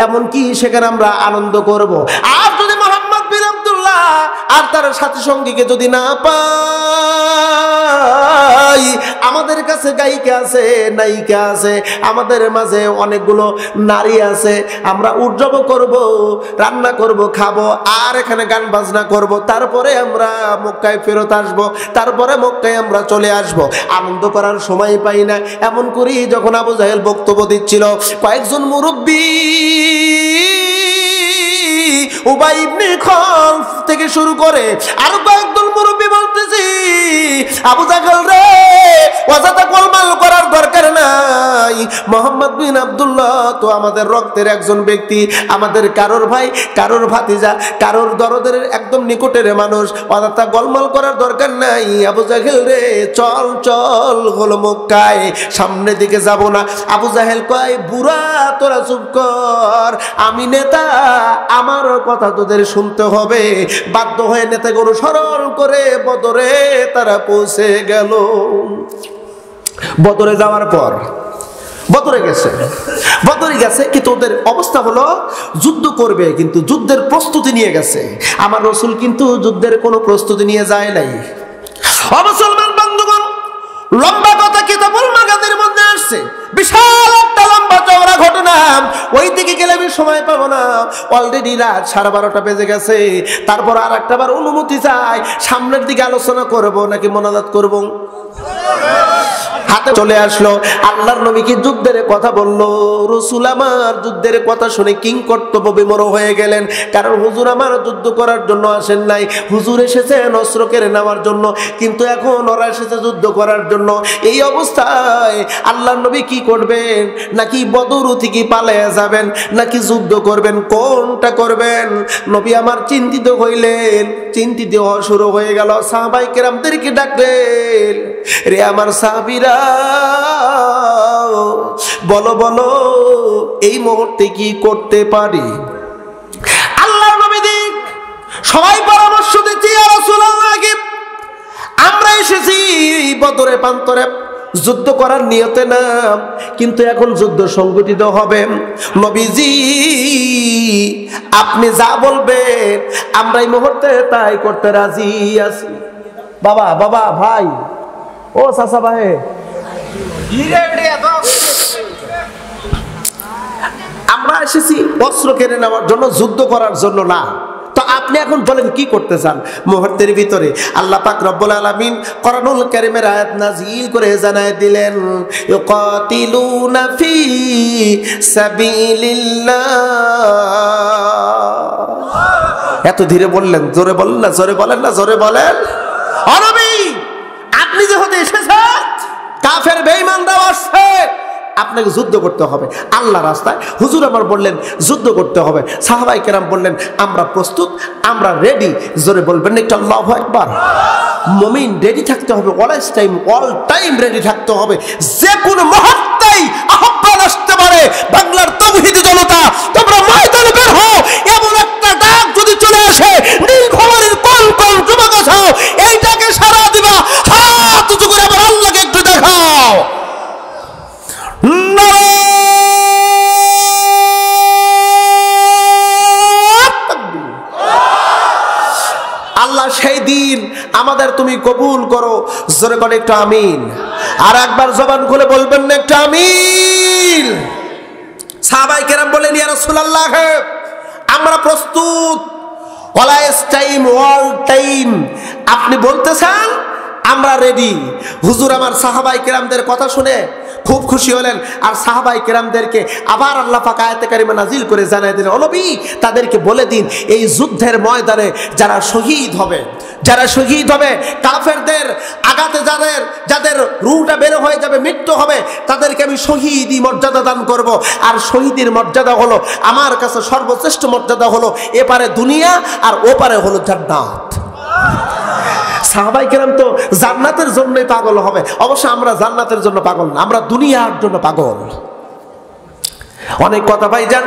এমনকি সেখানে আমরা আনন্দ করব। আর যদি মোহাম্মদ বিন আব্দুল্লাহ আর তার সাথী সঙ্গীকে যদি না পাই, আমাদের কাছে গায়িকা আছে, নায়িকা আছে, আমাদের মাঝে অনেকগুলো নারী আছে, আমরা উৎসব করব, রান্না করব, খাবো, আর এখানে গান বাজনা করব, তারপরে আমরা মক্কায় ফেরত আসব, তারপরে মক্কায় আমরা চলে আসব। আনন্দ করার সময় পাই না। এমন করি যখন আবু জাহেল বক্তব্য দিচ্ছিল, কয়েকজন মুরব্বী, উবাই ইবনে খালফ থেকে শুরু করে আর কয়েকজন মুরব্বী বলতেছি, আবু জাহেল রে, ওয়াজাতা গোলমাল করার দরকার নাই। মোহাম্মদ বিন আব্দুল্লাহ তো আমাদের রক্তের একজন ব্যক্তি, আমাদের কারোর ভাই, কারোর ভাতিজা, কারোর দরদের একদম নিকটের মানুষ, ওয়াজাতা গোলমাল করার দরকার নাই। আবু জাহেল রে, চল চল হলো মক্কায়, সামনের দিকে যাব না। আবু জাহেল কয়, বুড়া তোরা চুপ কর, আমি নেতা, আমার কথা তোদের শুনতে হবে। বাধ্য হয়ে নেতাগুলো সরল করে বদরে তারা পৌঁছে গেল। বদরে যাওয়ার পর বদরে গেছে, কিন্তু ওদের অবস্থা হলো যুদ্ধ করবে, কিন্তু যুদ্ধের প্রস্তুতি নিয়ে গেছে। আমার রাসূল কিন্তু যুদ্ধের কোনো প্রস্তুতি নিয়ে যায় নাই। মুসলমান বন্ধুগণ, লম্বা কথা কিতাবুল মাগাজির মধ্যে আসছে, বিশাল একটা লম্বা চওড়া ঘটনা। ওই দিকে গেলে আমি সময় পাবো না, অলরেডি রাত 12:30 বেজে গেছে। তারপর আর একটা বার অনুমতি চাই, সামনের দিকে আলোচনা করব নাকি মোনাজাত করব? হাতে চলে আসলো। আল্লাহর নবী কি যুদ্ধের কথা বলল? রাসূল আমার যুদ্ধের কথা শুনে কিং কর্তব্য বিমর হয়ে গেলেন। কারণ হুজুর আমার যুদ্ধ করার জন্য আসেন নাই, হুজুর এসেছেন অস্ত্র কেড়ে নেওয়ার জন্য, কিন্তু এখন ওরা এসেছে যুদ্ধ করার জন্য। এই অবস্থায় আল্লাহর নবী কি করবেন? নাকি বদর থেকে পালিয়ে যাবেন, নাকি যুদ্ধ করবেন? কোনটা করবেন? নবী আমার চিন্তিত হইলেন। চিন্তিত হওয়া শুরু হয়ে গেল। সাহাবাই কেরামদেরকে ডাকলেন, রে আমার সাহাবীরা, বলো বলো এই মুহূর্তে কি করতে পারি? আল্লাহর নবী সবাই পরামর্শ দিচ্ছি, ইয়া রাসূলুল্লাহ, আমরা এসেছি বদরে প্রান্তরে যুদ্ধ করার নিয়তে না, কিন্তু এখন যুদ্ধ সংগঠিত হবে। নবীজি আপনি যা বলবেন আমরা এই মুহূর্তে তাই করতে রাজি আছি। বাবা বাবা ভাই, ও চাচা ভাই, আমরা এসেছি অস্ত্র কেড়ে নেওয়ার জন্য, যুদ্ধ করার জন্য না। তো আপনি এখন বলেন কি করতে চান? মুহূর্তের ভিতরে আল্লাহ পাক রব্বুল আলামিন কোরআনুল কারীমের আয়াত নাযিল করে জানায় দিলেন, ইউকাতিলুনা ফি সাবিলিল্লাহ। এত ধীরে বললেন, জোরে বলেন না, জোরে বলেন না, জোরে বলেন। ও নবী, আপনি যেহেতু এসেছেন, কাফের বেঈমানরাও আসছে, আপনাকে যুদ্ধ করতে হবে আল্লাহ রাস্তায়। হুজুর আমার বললেন যুদ্ধ করতে হবে। সাহাবায়ে কেরাম বললেন আমরা প্রস্তুত, আমরা রেডি। জোরে বলবেন একটু আল্লাহু আকবার। মুমিন রেডি থাকতে হবে, অল টাইম রেডি থাকতে হবে। যে কোনো মুহূর্তেই আহ্বান আসতে পারে। বাংলার তাওহীদি জনতা, তোমরা ময়দানে বের হও। এমন একটা ডাক যদি চলে আসে, নীলফামারীর কোন কোন যুবক আছো, এইটাকে সাড়া দিবা। হাত উঁচু করে আবার আল্লাহকে একটু দেখাও। আল্লাহ সেই দিন আমাদের তুমি কবুল করো। জোরে করে একটু আমিন। আর একবার জবান খুলে বলবেন না একটু আমিন। সাহাবায়ে কেরাম বলেন, ইয়া রাসূলুল্লাহ আমরা প্রস্তুত, অলওয়েজ টাইম, অল টাইম। আপনি বলতেছেন আমরা রেডি। হুজুর আমার সাহাবায়ে কেরামদের কথা শুনে খুব খুশি হলেন। আর সাহাবায়ে কেরামদেরকে আবার আল্লাহ পাক আয়াতে কারিমা নাজিল করে জানায় দিলেন, ও নবী তাদেরকে বলে দিন এই যুদ্ধের ময়দানে যারা শহীদ হবে, যারা শহীদ হবে, কাফেরদের আঘাতে যাদের রূহটা বের হয়ে যাবে, মৃত্যু হবে, তাদেরকে আমি শহীদি মর্যাদা দান করব। আর শহীদের মর্যাদা হলো আমার কাছে সর্বশ্রেষ্ঠ মর্যাদা হলো এপারে দুনিয়া আর ওপারে হলো জান্নাত। সাহাবায়ে কেরাম তো জান্নাতের জন্যই পাগল হবে। অবশ্য আমরা জান্নাতের জন্য পাগল না, আমরা দুনিয়ার জন্য পাগল। অনেক কথা ভাইজান।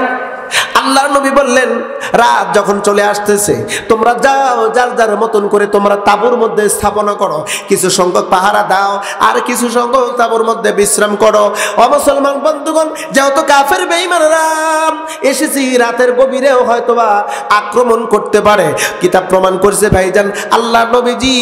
আল্লাহর নবী বললেন রাত যখন চলে আসতেছে তোমরা যাও, যার যার মতন করে তোমরা তাঁবুর মধ্যে স্থাপনা করো, কিছু সংখ্যক পাহারা দাও আর কিছু সংখ্যক তাঁবুর মধ্যে বিশ্রাম করো। ও মুসলমান বন্ধুগণ, যেহেতু কাফের বেঈমানরা এসেছি রাতের গভীরেও হয়তোবা আক্রমণ করতে পারে। কিতাব প্রমাণ করছে ভাইজান, আল্লাহর নবীজি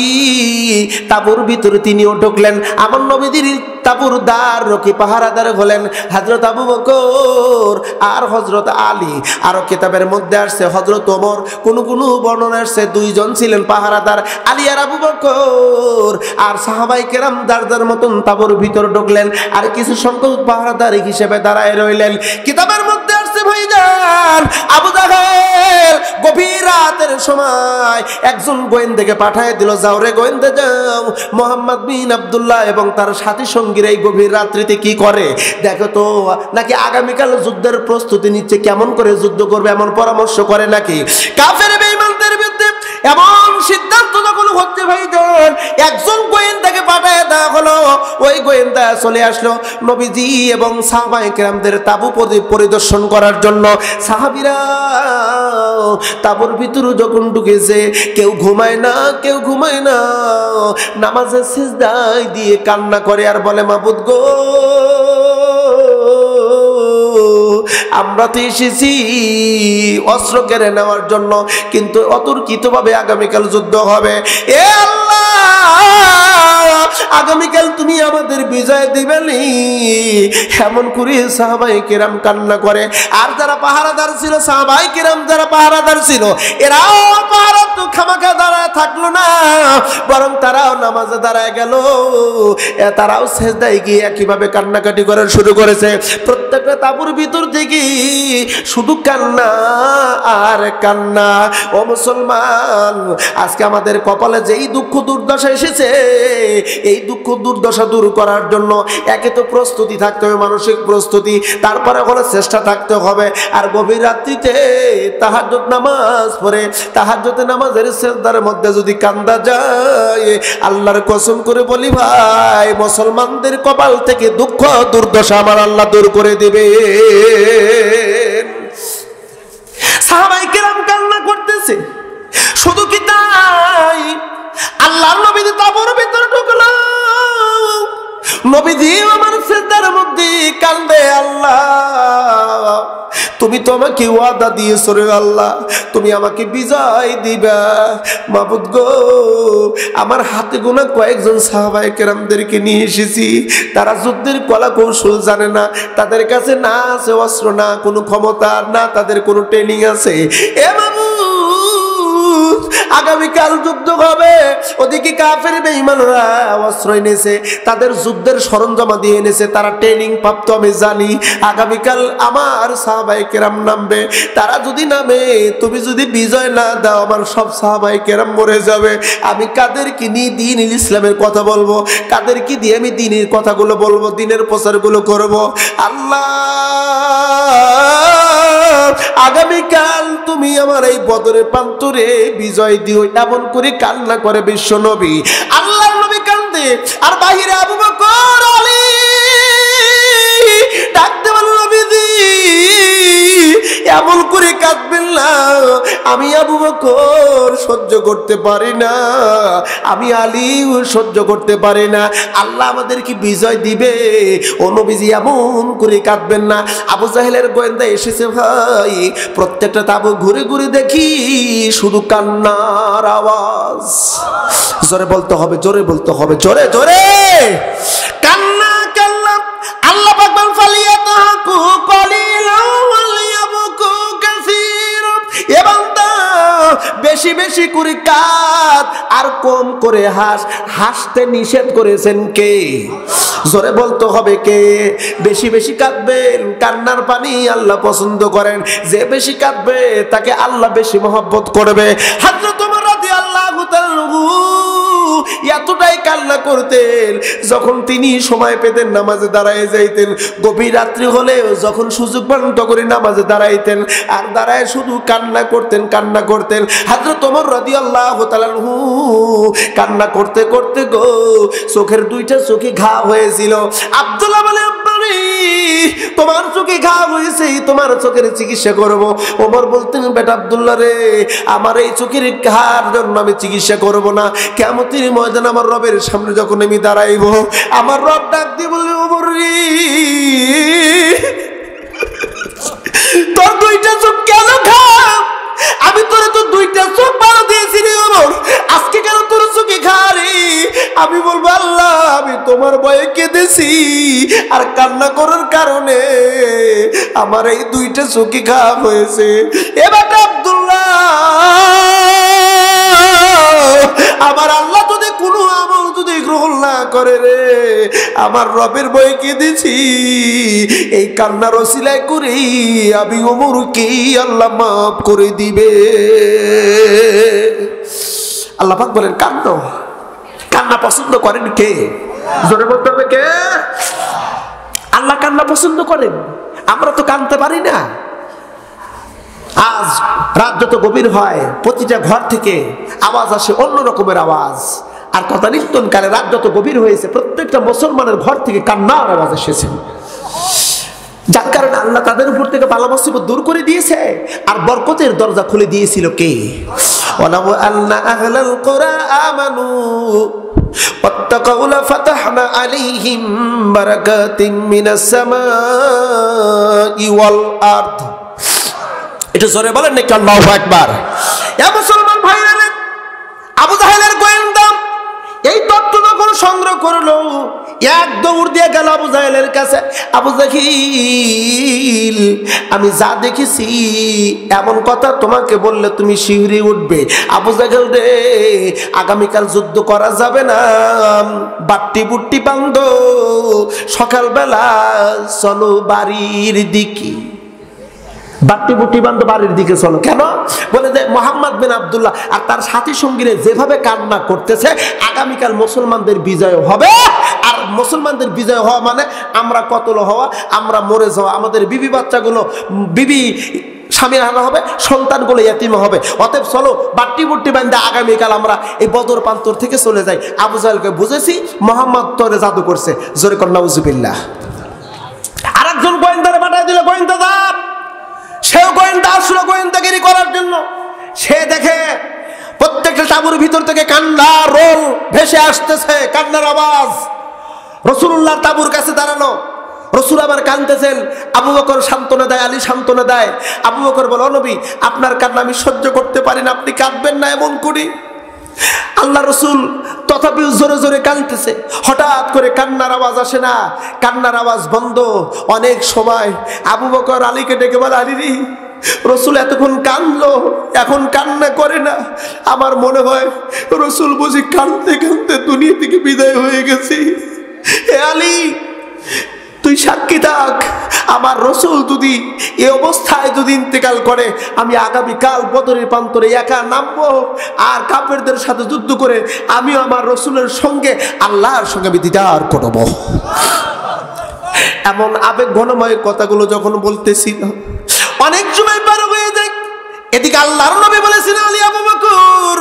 তাঁবুর ভিতরে তিনিও ঢুকলেন। আমার নবীজির তাঁবুর দ্বার রক্ষী পাহারাদার হলেন হযরত আবু বকর আর হযরত আলী। আরো কিতাবের মধ্যে আসছে হযরত ওমর, কোন বর্ণনা আসছে দুইজন ছিলেন পাহারাদার, আলী আর আবু বকর। আর সাহাবায়ে কেরাম দারদার মতন তাঁবুর ভিতর ঢুকলেন আর কিছু সংখ্যক পাহারাদার হিসেবে দাঁড়ায় রইলেন। কিতাবের মধ্যে আসছে ভাইজান, আবু জাহেল গভীর রাতের সময় একজন গোয়েন্দাকে পাঠায় দিল, যাও রে গোয়েন্দা যাও, মুহাম্মদ বিন আব্দুল্লাহ এবং তার সাথী সঙ্গীরা এই গভীর রাত্রিতে কি করে দেখো তো, নাকি আগামীকাল যুদ্ধের প্রস্তুতি নিচ্ছে, কেমন করে যুদ্ধ করবে এমন পরামর্শ করে নাকি। কাফের বেঈমানদের বিরুদ্ধে এমন সিদ্ধান্ত যখন হচ্ছে ভাইজান, একজন গোয়েন্দাকে পাঠায় দেওয়া হলো। ওই গোয়েন্দা চলে আসলো নবীজি এবং সাহাবায়ে কেরামদের তাঁবু পরিদর্শন করার জন্য। সাহাবীরা তাঁবুর ভিতরে যখন ঢুকেছে, কেউ ঘুমায় না, কেউ ঘুমায় না, নামাজের সিজদায় দিয়ে কান্না করে আর বলে, মাবুদ গো, আমরা তো এসেছি অস্ত্র কেড়ে নেওয়ার জন্য, কিন্তু অতর্কিতভাবে আগামীকাল যুদ্ধ হবে। এ আল্লাহ, আগামীকাল তুমি আমাদের বিজয় দিবেনি। এমন করে সাহাবায়ে কেরাম কান্না করে। আর যারা পাহারাদার ছিল, সাহাবায়ে কেরাম যারা পাহারাদার ছিল, এরাও পাহারা তো খামাখা দাঁড়ায় থাকলো না, বরং তারাও নামাজে দাঁড়ায় গেল। তারাও সেজদায় গিয়ে একইভাবে কান্নাকাটি করা শুরু করেছে। প্রত্যেকটা তাঁবুর ভিতর থেকে শুধু কান্না আর কান্না। ও মুসলমান, আজকে আমাদের কপালে যেই দুঃখ দুর্দশা এসেছে, এই দুঃখ দুর্দশা দূর করার জন্য একে তো প্রস্তুতি থাকতে হবে, মানসিক প্রস্তুতি, তারপরে হলে চেষ্টা থাকতে হবে। আর গভীর রাত্রিতে তাহাজ্জুদ নামাজ পড়ে তাহাজ্জুদের নামাজের সিজদার মধ্যে যদি কান্দা যায়, আল্লাহর কসম করে বলি ভাই, মুসলমানদের কপাল থেকে দুঃখ দুর্দশা আমার আল্লাহ দূর করে দিবে। সাহাবায়ে কেরাম কান্না করতেছে। শুধু কি তাই, আল্লাহর নবী তাঁবুর ভিতরে ঢুকলো। নবীজি আমার সিজদার মধ্যে কান্দে, আল্লাহ তুমি তো আমাকে ওয়াদা দিয়েছো রে আল্লাহ, তুমি আমাকে বিজয় দিবা। মাবুদ গো, আমার হাতে গোনা কয়েকজন সাহাবায়ে কেরামদেরকে নিয়ে এসেছি, তারা যুদ্ধের কলা কৌশল জানে না, তাদের কাছে না আছে অস্ত্র, না কোনো ক্ষমতা, না তাদের কোনো ট্রেনিং আছে। এ মাবুদ, আগামীকাল যুদ্ধ হবে, ওদিকে কাফের বেঈমানরা অস্ত্র এনেছে, তাদের যুদ্ধের সরঞ্জাম দিয়ে এনেছে, তারা ট্রেনিং প্রাপ্ত, আমি জানি। আগামীকাল আমার সাহাবায়ে কেরাম নামবে, তারা যদি নামে, তুমি যদি বিজয় না দাও, আমার সব সাহাবায়ে কেরাম মরে যাবে। আমি কাদেরকে নিয়ে দ্বীন ইসলামের কথা বলবো, কাদেরকে দিয়ে আমি দ্বীনের কথাগুলো বলবো, দ্বীনের প্রচারগুলো করব। আল্লাহ, আগামীকাল তুমি আমার এই বদরের প্রান্তরে বিজয় দিও। এমন করে কান্না করে বিশ্ব নবী। আল্লাহর নবী কান্দে, আর বাহিরে আবু বকর আলী ডাকতে বলল, নবীজি এমন করে কাঁদবেন না, আমি আবু বকর সহ্য করতে পারি না, আমি আলীও সহ্য করতে পারি না। আল্লাহ আমাদেরকে বিজয় দিবে, ও নবীজি এমন করে কাঁদবেন না। আবু জাহেলের গোয়েন্দা এসেছে ভাই, প্রত্যেকটা তাঁবু ঘুরে ঘুরে দেখি শুধু কান্নার আওয়াজ। জোরে বলতে হবে, জোরে বলতে হবে, জোরে জোরে কান্না কান্না। আল্লাহ পাক বলেন, ফালিয়াতাহাকু কলিলান ওয়ালিয়াবকু কাসীরা। এ বান্দা, বেশি বেশি করে কাঁদ আর কম করে হাস। হাসতে নিষেধ করেছেন কে? জোরে বলতে হবে কে? বেশি বেশি কাঁদবেন, কান্নার পানি আল্লাহ পছন্দ করেন। যে বেশি কাঁদবে তাকে আল্লাহ বেশি মহব্বত করবে। হযরত ওমর রাদিয়াল্লাহু তাআলা এতটাই কান্না করতেন, যখন তিনি সময় পেতেন নামাজে দাঁড়ায় যাইতেন। গভীর রাত্রি হলেও যখন সুযোগ পান করে নামাজে দাঁড়াইতেন, আর দাঁড়ায় শুধু কান্না করতেন, কান্না করতেন। হযরত ওমর রাদিয়াল্লাহু তাআলা কান্না করতে করতে গো চোখের দুইটা চোখে ঘা হয়েছিল। আব্দুল্লাহ বলে, আব্বারে তোমার চোখে ঘা হয়েছে, তোমার চোখের চিকিৎসা করব। ওমর বলতেন, বেটা আব্দুল্লাহ রে, আমার এই চোখের ঘার জন্য আমি চিকিৎসা করব না। কিয়ামতের ময়দানে আমার রবের সামনে যখন আমি দাঁড়াইব, আমার রব ডাক দিয়ে বলবে, ওমর রে, তোর দুইটা চোখ কেন ঘা? আমি তোরে তো দুইটা চোখ ভালো দিয়েছি রে ওমর, আজকে কেন তোর চোখে ঘা রে? আমি বলবো, আল্লাহ আমি তোমার ভয়ে কেঁদেছি, আর কান্না করার কারণে আমার এই দুইটা চোখে ঘা হয়েছে। এবার আব্দুল্লাহ, আমার আল্লাহ যদি কোনো আমল যদি গ্রহণ না করে রে, আমার রবের ভয়ে কেঁদেছি, এই কান্নার ওসিলায় করেই আমি ওমরকে আল্লাহ মাফ করে দিবে। আল্লাহ পাক বলেন, কান্না কান্না পছন্দ করেন কে? জোরে বলতে হবে কে? আল্লাহ কান্না পছন্দ করেন, আমরা তো কাঁদতে পারি না। আজ রাত যত গভীর হয়, প্রতিটা ঘর থেকে আওয়াজ আসে অন্য রকমের আওয়াজ। আর তদানীন্তন কালে রাত যত গভীর হয়েছে, প্রত্যেকটা মুসলমানের ঘর থেকে কান্নার আওয়াজ এসেছে, যার কারণে আল্লাহ তাদের উপর থেকে বালা মুসিবত দূর করে দিয়েছে, আর বরকতের দরজা খুলে দিয়েছিল কে? ওয়ালাউ আন্না আহলাল কুরা আমানু ওয়াত্তাকাউ লাফাতাহনা আলাইহিম বারাকাতিন মিনাস সামাই ওয়াল আরদ। এটা জোরে বলেন নাকি আল্লাহু আকবার। এ মুসলমান ভাইরা, আবু জাহেলের গোয়েন্দা এই তথ্য যখন সংগ্রহ করলো, এক দৌড় দিয়ে গেল আবু জাহেলের কাছে। আবু জাহিল, আমি যা দেখেছি এমন কথা তোমাকে বললে তুমি শিউরে উঠবে। আবু জাহেল রে, আগামীকাল যুদ্ধ করা যাবে না, বাট্টি বুট্টি বান্ধ, সকালবেলা চলো বাড়ির দিকে। বাট্টি বুট্টি বান্ধ বাড়ির দিকে চলো। কেন? বলে যে মোহাম্মদ বিন আব্দুল্লাহ আর তার সাথী সঙ্গীরা যেভাবে কান্না করতেছে, আগামীকাল মুসলমানদের বিজয় হবে। আর মুসলমানদের বিজয় হওয়া মানে আমরা কতল হওয়া, আমরা মরে যাওয়া, আমাদের বিবি বাচ্চাগুলো বিবি স্বামীর হারা হবে, সন্তানগুলো ইয়াতিম হবে। অতএব চলো বাট্টি বুট্টি বান্ধে আগামীকাল আমরা এই বদর প্রান্তর থেকে চলে যাই। আবু জাহেলকে বুঝেছি মোহাম্মদ তোরে জাদু করছে। জোরে কর নাউজুবিল্লাহ। আর একজন গোয়েন্দারে পাঠাই দিল, গোয়েন্দাদার। সেও গোয়েন্দা আসলো গোয়েন্দাগিরি করার জন্য। সে দেখে প্রত্যেকটা তাঁবুর ভিতর থেকে কান্নার রোল ভেসে আসতেছে, কান্নার আওয়াজ। রাসূলুল্লাহ তাঁবুর কাছে দাঁড়ানো, রাসূল আবার কাঁদতেছেন। আবু বকর সান্ত্বনা দেয়, আলী সান্ত্বনা দেয়। আবু বকর বলে, ও নবী, আপনার কান্না আমি সহ্য করতে পারি না, আপনি কাঁদবেন না এমন করি। আল্লাহ রসুল তথাপি জোরে জোরে কাঁদতেছে। হঠাৎ করে কান্নার আওয়াজ আসে না, কান্নার আওয়াজ বন্ধ। অনেক সময় আবু বকর আলীকে ডেকে বলে, আলী রে, রসুল এতক্ষণ কাঁদলো, এখন কান্না করে না। আমার মনে হয় রসুল বুঝি কাঁদতে কাঁদতে দুনিয়া থেকে বিদায় হয়ে গেছে। হে আলী, তুই সাক্ষী থাক, আমার রসুল যদি এ অবস্থায় যদি ইন্তেকাল করে, আমি আগামীকাল বদরের প্রান্তরে একা নামবো, আর কাফেরদের সাথে যুদ্ধ করে আমিও আমার রসুলের সঙ্গে আল্লাহর সঙ্গে আমি দিদার করব। এমন আবেগ ঘনময় কথাগুলো যখন বলতেছি, অনেক সময় পার হয়ে যায়। এদিকে আল্লাহর নবী বলেছেন, আলী, আবু বকর,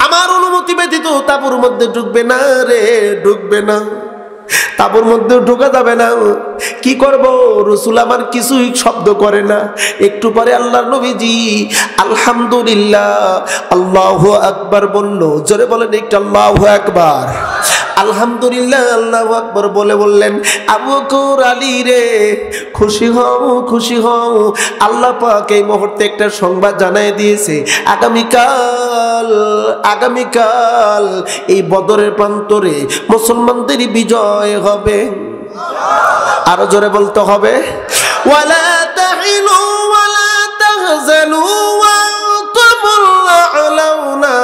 আমার অনুমতি ব্যতীত তাঁবুর মধ্যে ঢুকবে না রে, ঢুকবে না, তাঁবুর মধ্যে ঢোকা যাবে না। কি করব? রাসূল আমার কিছুই শব্দ করে না। একটু পরে আল্লাহর নবীজি আলহামদুলিল্লাহ আল্লাহু আকবার বলল। জোরে বলেন একটু আল্লাহু আকবার। আলহামদুলিল্লাহ আল্লাহু আকবার বলে বললেন, আবু বকর, আলী রে, খুশি হও, খুশি হও। আল্লাহ পাক এই মুহূর্তে একটা সংবাদ জানাই দিয়েছে, আগামীকাল এই বদরের প্রান্তরে মুসলমানদের বিজয় হবে। আরো জোরে বলতে হবে, ওয়ালা তাহিনু ওয়ালা তাহজানু ওয়া আনতুমুল আ'লাউনা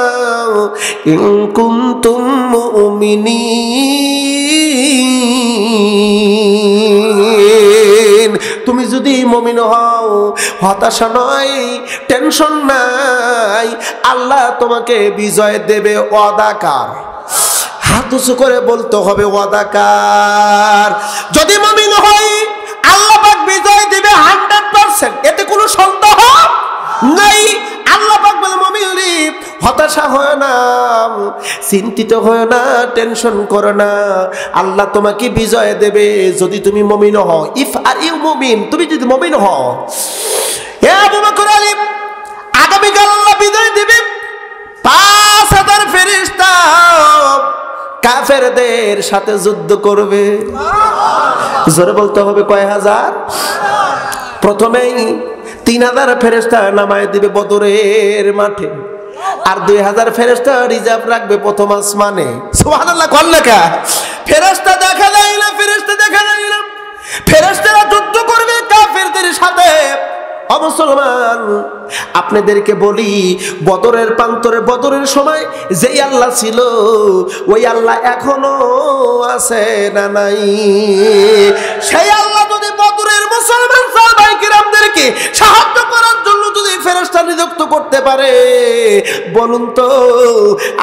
ইন কুনতুম মুমিনিন। তুমি যদি মুমিন হও, হতাশা নয়, টেনশন নাই, আল্লাহ তোমাকে বিজয় দেবে। ওয়াদাকার, হাত উঁচু করে বলতে হবে ওয়াদাকার। যদি মুমিন হই, আল্লাহ পাক বিজয় দিবে 100%, এতে কোনো সন্দেহ নাই। আল্লাহ পাক বলে, মুমিন হতাশা হয় না, চিন্তিত হয় না, টেনশন করো না, আল্লাহ তোমাকে বিজয় দেবে যদি তুমি মুমিন হও। ইফ আর ইউ মুমিন, তুমি যদি মুমিন হও। হে আবু বকর, আলী, আগামীকাল আল্লাহ বিজয় দিবে। 5000 ফেরেশতা কাফেরদের সাথে যুদ্ধ করবে। জোরে বলতে হবে, কয় হাজার? প্রথমেই 3000 ফেরেশতা নামায় দিবে বদরের মাঠে, আর 2000 ফেরেশতা রিজার্ভ রাখবে প্রথম আসমানে। সুবহানাল্লাহ, কল লেখা। ফেরেশতা দেখা যায় না, ফেরেশতা দেখা যায় না। ফেরেশতারা যুদ্ধ করবে কাফেরদের সাথে। মুসলমান, আপনাদেরকে বলি, বদরের প্রান্তরে বদরের সময় যেই আল্লাহ ছিল, ওই আল্লাহ এখনো আছে না নাই? সেই আল্লাহ যদি বদরের মুসলমান সাহাবায়ে কিরামদেরকে সাহায্য করার জন্য যদি ফেরেশতা নিযুক্ত করতে পারে, বলুন তো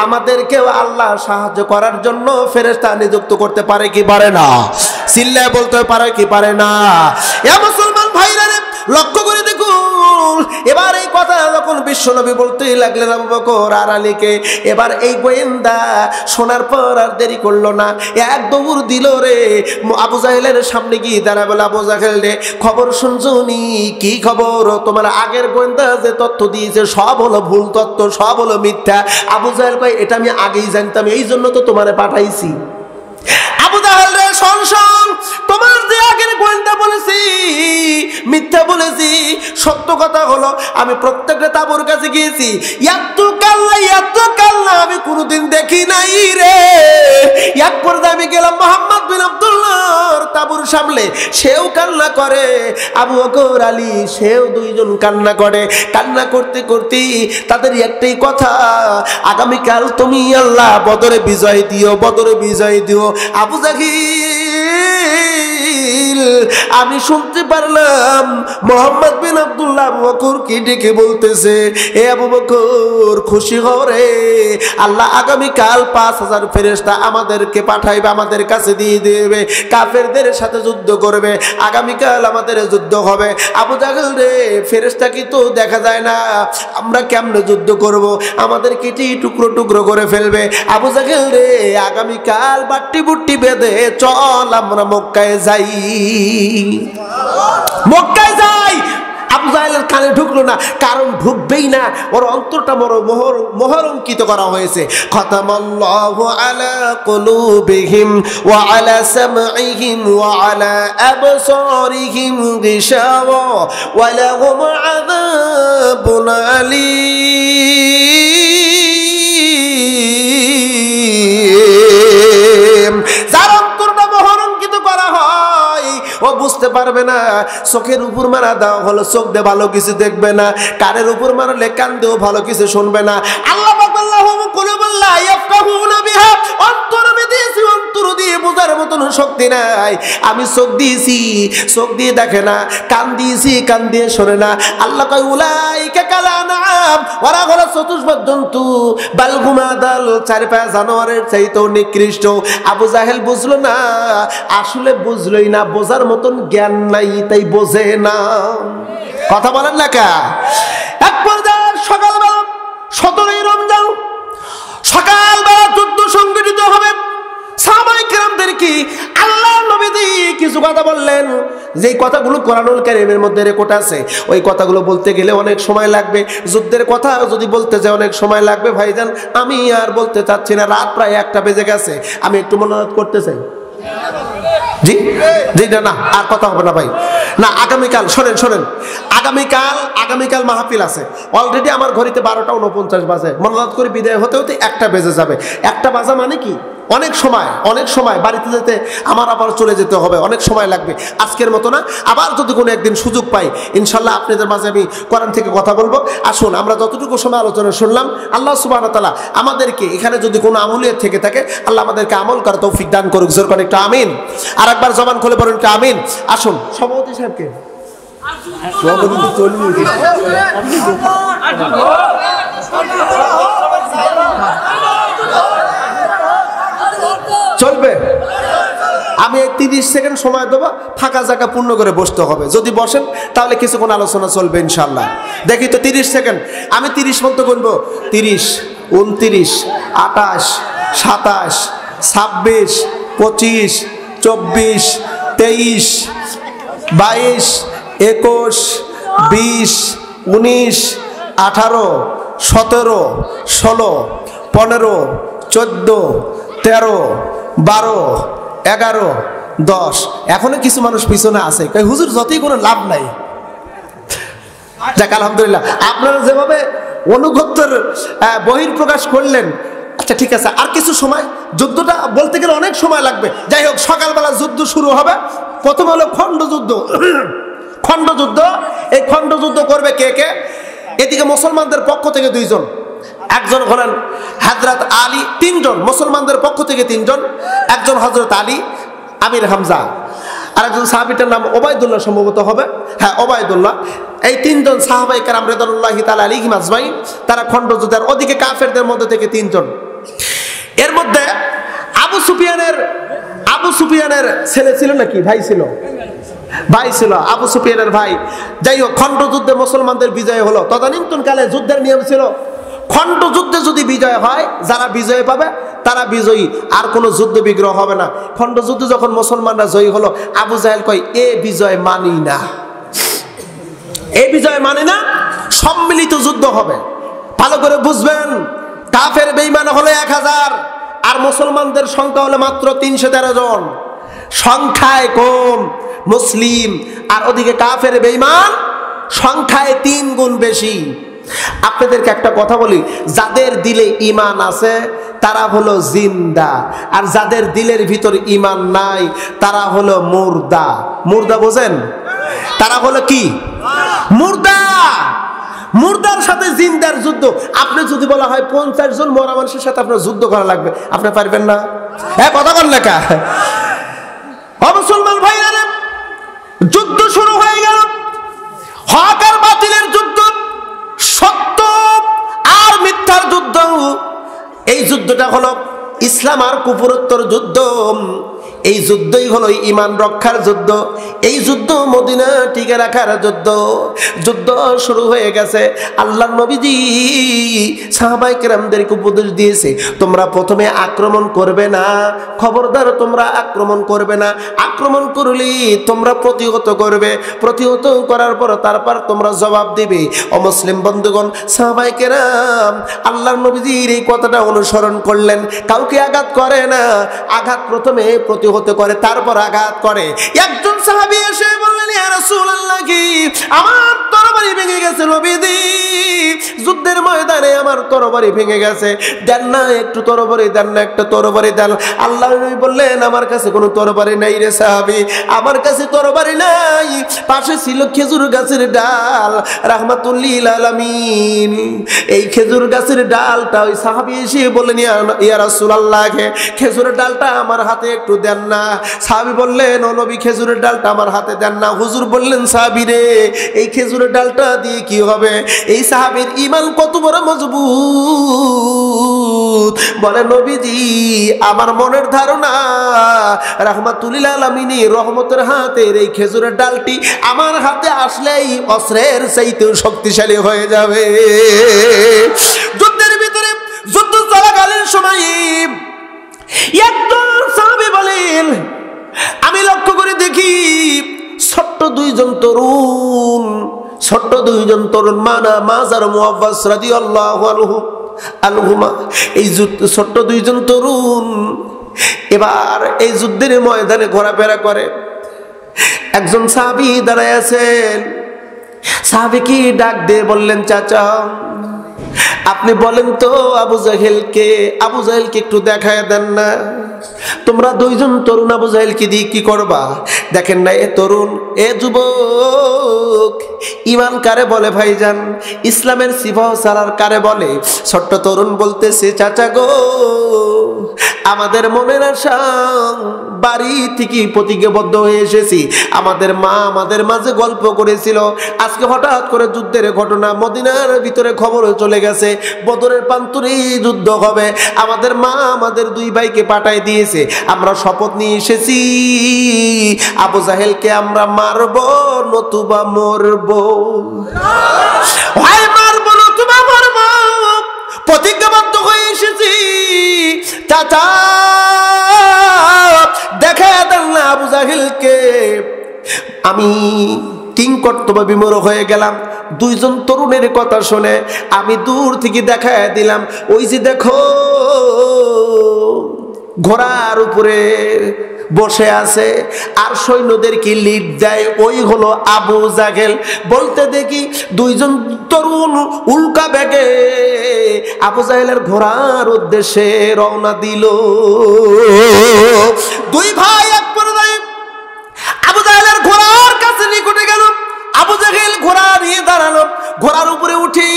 আমাদেরকেও আল্লাহ সাহায্য করার জন্য ফেরেশতা নিযুক্ত করতে পারে কি পারে না? চিল্লায় বলতে পারে কি পারে না? এ মুসলমান ভাইরা, লক্ষ্য করে দেখুন, এবার এই কথা যখন বিশ্বনবী বলতেই লাগলেন আবু বকর আর আলীকে, এবার এই গোয়েন্দা শোনার পর আর দেরি করলো না, এক দৌড় দিল রে আবু জাহেলের সামনে গিয়ে দাঁড়া বলে, আবু জাহেল রে, খবর শুনছনি? কি খবর? তোমার আগের গোয়েন্দা যে তথ্য দিয়েছে সব হলো ভুল তথ্য, সব হলো মিথ্যা। আবু জাহেল কয়, এটা আমি আগেই জানতাম, এই জন্য তো তোমারে পাঠাইছি। আবু জাহেল রে, শোন শোন, তোমার যে আগের গোয়েন্দা বলেছি, মিথ্যা বলেছি। সত্য কথা হলো আমি প্রত্যেকটা তাঁবুর কাছে গিয়েছি, এত কাল্লা আমি কোনোদিন দেখি নাই রে। এক পর্যায়ে আমি গেলাম মোহাম্মদ বিন আব্দুল্লাহর তাঁবুর সামনে, সেও কান্না করে, আবু বকর আলী সেও দুইজন কান্না করে। কান্না করতে করতে তাদের একটাই কথা, আগামীকাল তুমি আল্লাহ বদরে বিজয় দিও, বদরে বিজয় দিও। আবু জাহিল, আমি শুনতে পারলাম মোহাম্মদ বিন আব্দুল্লাহ আবু বকরকে ডেকে বলতেছে, এ আবু বকর খুশি হও রে, আল্লাহ আগামীকাল 5000 ফেরেশতা আমাদেরকে পাঠাইবে, আমাদের কাছে দিয়ে দেবে, কাফেরদের সাথে যুদ্ধ করবে, আগামীকাল আমাদের যুদ্ধ হবে। আবু জাহেল রে, ফেরেশতা কি তো দেখা যায় না, আমরা কেমনে যুদ্ধ করব, আমাদের কেটে টুকরো টুকরো করে ফেলবে। আবু জাহেল রে, আগামীকাল বাট্টি বুট্টি বেঁধে চল আমরা মক্কায় যাই, মক্কায় যাই। আবু জাহেলের কানে ঢুকলো না, কারণ ঢুকবেই না, ওর অন্তরটা বড় মোহরঙ্কিত করা হয়েছে। খাতামাল্লাহু আলা কুলুবিহিম ওয়া আলা সামঈহিম ওয়া আলা আবসারিহিম গিশাওয়া ওয়া লাহুম আযাবুন আলীম। যার অন্তরটা মোহরঙ্কিত করা হয় ও বুঝতে পারবে না। চোখের উপর মারা দেওয়া হলো, চোখ দিয়ে ভালো কিছু দেখবে না, কানের উপর মারলে কান দিয়েও ভালো কিছু শুনবে না। আল্লাহ পাক আল্লাহুম কুলুবুল্লাহ ইয়াফকাহুনা বিহা, অন্তর দিয়েছি, অন্তর দিয়ে বোঝার মতন শক্তি নাই। আমি চোখ দিয়েছি, চোখ দিয়ে দেখে না, কান দিয়েছি, কান দিয়ে শোনে না। আল্লাহ কয় উলাইকা কালানাম, ওরা হলো চতুষ্পদ জন্তু, বালগুমাদাল, চার পায়া জানোয়ারের চাইতেও নিকৃষ্ট। আবু জাহেল বুঝলো না, আসলে বুঝলোই না, বোঝার মতন জ্ঞান নাই, তাই বোঝে না। কথা বলেন না কা? এক পর্যায়ে সকালবেলা 17ই রমজান, সকালবেলা যুদ্ধ সংগঠিত হবে। সাহাবায়ে কেরামদের কি আল্লাহর নবী কিছু কথা বললেন, যেই কথাগুলো কোরআনুল কারীমের মধ্যে রেকর্ড আছে, ওই কথাগুলো বলতে গেলে অনেক সময় লাগবে। যুদ্ধের কথা যদি বলতে যায় অনেক সময় লাগবে ভাইজান, আমি আর বলতে চাচ্ছি না, রাত প্রায় 1টা বেজে গেছে। আমি একটু মনোনাদ করতে চাই। জি জি, না আর কথা হবে না ভাই, না আগামীকাল শোনেন, আগামীকাল মাহফিল আছে। অলরেডি আমার ঘড়িতে 12টা 49 বাজে, মনোনাদ করে বিদায় হতে হতে 1টা বেজে যাবে। 1টা বাজা মানে কি অনেক সময় বাড়িতে যেতে আমার আবার চলে যেতে হবে, অনেক সময় লাগবে। আজকের মতো না, আবার যদি কোনো একদিন সুযোগ পাই ইনশাল্লাহ আপনাদের মাঝে আমি কোরআন থেকে কথা বলবো। আসুন, আমরা যতটুকু সময় আলোচনা শুনলাম, আল্লাহ সুবহানাহু ওয়া তাআলা আমাদেরকে এখানে যদি কোনো আমলিয়ত থেকে থাকে, আল্লাহ আমাদেরকে আমল করার তৌফিক দান করুক। জোর করে একটা আমিন। আর একবার জবান খুলে বলুন একটা আমিন। আসুন, সভাপতি সাহেবকে চলবে। আমি 30 সেকেন্ড সময় দেবো, ফাঁকা জায়গা পূর্ণ করে বসতে হবে। যদি বসেন তাহলে কিছুক্ষণ আলোচনা চলবে ইনশাল্লাহ। দেখি তো 30 সেকেন্ড, আমি 30 পর্যন্ত গুনবো। 30, 29, 28, 27, 26, 25, 24, 23, 22, 21, 20, 19, 18, 17, 16, 15, 14, 13, 12, 11, 10। এখনো কিছু মানুষ পিছনে আছে, কই হুজুর যতই কোনো লাভ নাই। যাক আলহামদুলিল্লাহ, আপনারা যেভাবে অনুগত্যের বহিঃপ্রকাশ করলেন, আচ্ছা ঠিক আছে, আর কিছু সময়, যুদ্ধটা বলতে গেলে অনেক সময় লাগবে। যাই হোক, সকালবেলা যুদ্ধ শুরু হবে। প্রথম হলো খণ্ডযুদ্ধ। এই খণ্ডযুদ্ধ করবে কে কে? এদিকে মুসলমানদের পক্ষ থেকে 2 জন, একজন হলেন হযরত আলী, 3 জন মুসলমানদের পক্ষ থেকে 3 জন, একজন হযরত আলী, আমির হামজা, আর একজন সাহাবীটার নাম ওবায়দুল্লাহ সম্ভবত হবে, হ্যাঁ ওবায়দুল্লাহ। এই 3 জন সাহাবায়ে কেরাম রাদিয়াল্লাহু তাআলা আলাইহিম আজমাইন, তারা খণ্ডযুদ্ধের ওদিকে কাফেরদের মধ্যে থেকে 3 জন। এর মধ্যে আবু সুফিয়ানের ছেলে ছিল নাকি ভাই ছিল? ভাই ছিল, আবু সুফিয়ানের ভাই। যাই হোক, খণ্ডযুদ্ধে মুসলমানদের বিজয় হলো। তদানীন্তনকালে যুদ্ধের নিয়ম ছিল, খণ্ডযুদ্ধে যদি বিজয় হয়, যারা বিজয় পাবে তারা বিজয়ী, আর কোনো যুদ্ধ বিগ্রহ হবে না। খণ্ডযুদ্ধে যখন মুসলমানরা জয়ী হলো, আবু জাহেল কয় এ বিজয় মানি না, সম্মিলিত যুদ্ধ হবে। ভালো করে বুঝবেন, কাফের বেঈমান হলো 1000, আর মুসলমানদের সংখ্যা হলো মাত্র 313 জন। সংখ্যায় কম, মুসলিম, আর ওদিকে কাফের বেঈমান সংখ্যায় 3 গুণ বেশি। আপনাদেরকে একটা কথা বলি, যাদের দিলে ঈমান আছে তারা হলো জিন্দা, আর যাদের দিলের ভিতর ঈমান নাই তারা হলো মুর্দা। মুর্দা বোঝেন? তারা হলো কি? মুর্দা। মুর্দার সাথে জিন্দার যুদ্ধ। আপনি যদি বলা হয় 50 জন মরা মানুষের সাথে আপনার যুদ্ধ করা লাগবে, আপনি পারবেন না? হ্যাঁ, কথা বল লেখা। মুসলমান ভাইরা, যুদ্ধ শুরু হয়ে গেল, হক আর বাতিলের যুদ্ধ, সত্য আর মিথ্যার যুদ্ধ। এই যুদ্ধটা হলো ইসলাম আর কুফরত্বর যুদ্ধ। এই যুদ্ধই হলো ঈমান রক্ষার যুদ্ধ। এই যুদ্ধ মদিনা টিকে রাখার যুদ্ধ। যুদ্ধ শুরু হয়ে গেছে। আল্লাহর নবীজি সাহাবায়ে কেরামদেরকে উপদেশ দিয়েছে, তোমরা প্রথমে আক্রমণ করবে না, খবরদার তোমরা আক্রমণ করবে না। আক্রমণ করলে তোমরা প্রতিহত করবে, প্রতিহত করার পর তারপর তোমরা জবাব দিবে। অমুসলিম বন্ধুগণ, সাহাবায়ে কেরাম আল্লাহর নবীজির এই কথাটা অনুসরণ করলেন। কাউকে আঘাত করে না, আঘাত প্রথমে প্রতিহত করে, তারপর আঘাত করে। একজন সাহাবী এসে বললেন, ইয়া রাসূলুল্লাহ, কি আমার তরবারি ভেঙে গেছে নবীজি, যুদ্ধের ময়দানে আমার তরবারি ভেঙে গেছে, দেন না একটু তরবারি, দেন না একটা তরবারি দেন। আল্লাহর নবী বললেন, আমার কাছে কোনো তরবারি নাই রে সাহাবী, আমার কাছে তরবারি নাই। পাশে ছিল খেজুর গাছের ডাল, রাহমাতুল লিল আলামিন। এই খেজুর গাছের ডালটা ওই সাহাবী এসে বললেন, ইয়া রাসূলুল্লাহ, খেজুরের ডালটা আমার হাতে একটু দেন না। সাহাবী বললেন, ও নবী, খেজুরের ডালটা আমার হাতে দেন না। হুজুর বললেন, সাহাবী রে, এই খেজুরের ডালটা দিয়ে কি হবে? এই সাহাবীর ঈমান কত বড় মজবুত! বলে, নবীজি, আমার মনের ধারণা রাহমাতুল লিল আলামিন রহমতের হাতের এই খেজুরের ডালটি আমার হাতে আসলেই অস্ত্রের চাইতেও শক্তিশালী হয়ে যাবে। যুদ্ধের ভিতরে, যুদ্ধ চলাকালীন সময় একজন সাহাবী বলেন, আমি লক্ষ্য করে দেখি ছোট্ট দুইজন তরুণ মানা মাজার মুআওয়াজ রাদিয়াল্লাহু আনহুমা, এই ছোট্ট দুইজন তরুণ এবার এই যুদ্ধের ময়দানে ঘোরাফেরা করে। একজন সাহাবী দাঁড়ায় আছেন। সাহাবী কি ডাক দিয়ে বললেন, চাচা, আপনি বলেন তো আবু জাহেলকে একটু দেখায় দেন না। তোমরা দুইজন তরুণ আবু জাহেলকে দিয়ে কি করবা? দেখেন না, এ তরুণ, এ যুবক, ঈমান কারে বলে ভাইজান? ইসলামের সিফাহ সালার কারে বলে? ছোট্ট তরুণ বলতেছে, চাচা গো, আমাদের মনের আশা, বাড়ি থেকে প্রতিজ্ঞাবদ্ধ হয়ে এসেছি। আমাদের মা আমাদের মাঝে গল্প করেছিল, আজকে হঠাৎ করে যুদ্ধের ঘটনা, মদিনার ভিতরে খবর চলে গেছে, বদরের প্রান্তরে যুদ্ধ হবে। আমাদের মা আমাদের দুই ভাইকে পাঠায় দিয়েছে, আমরা শপথ নিয়ে এসেছি, আবু জাহেলকে আমরা মারবো নতুবা মরবো। হয় মারবো নতুবা মরবো, প্রতিজ্ঞাবদ্ধ হয়ে এসেছি। চাচা, দেখা দেন না আবু জাহেলকে। আমি কিংকর্তব্য বিমূঢ় হয়ে গেলাম। দুইজন তরুণের কথা শুনে আমি দূর থেকে দেখায় দিলাম, ওই যে দেখো, ঘোড়ার উপরে বসে আছে আর সৈন্যদেরকে লিড দেয়, ওই হলো আবু জাহেল। বলতে দেখি দুইজন তরুণ উল্কা বেগে আবু জাহেলের ঘোড়ার উদ্দেশ্যে রওনা দিল। দুই ভাই এক পর্যায়ে আবু জাহেলের ঘোড়ার কাছে নিকটে গেল। আবু জাহেল ঘোড়া নিয়ে দাঁড়ানো, ঘোড়ার উপরে উঠি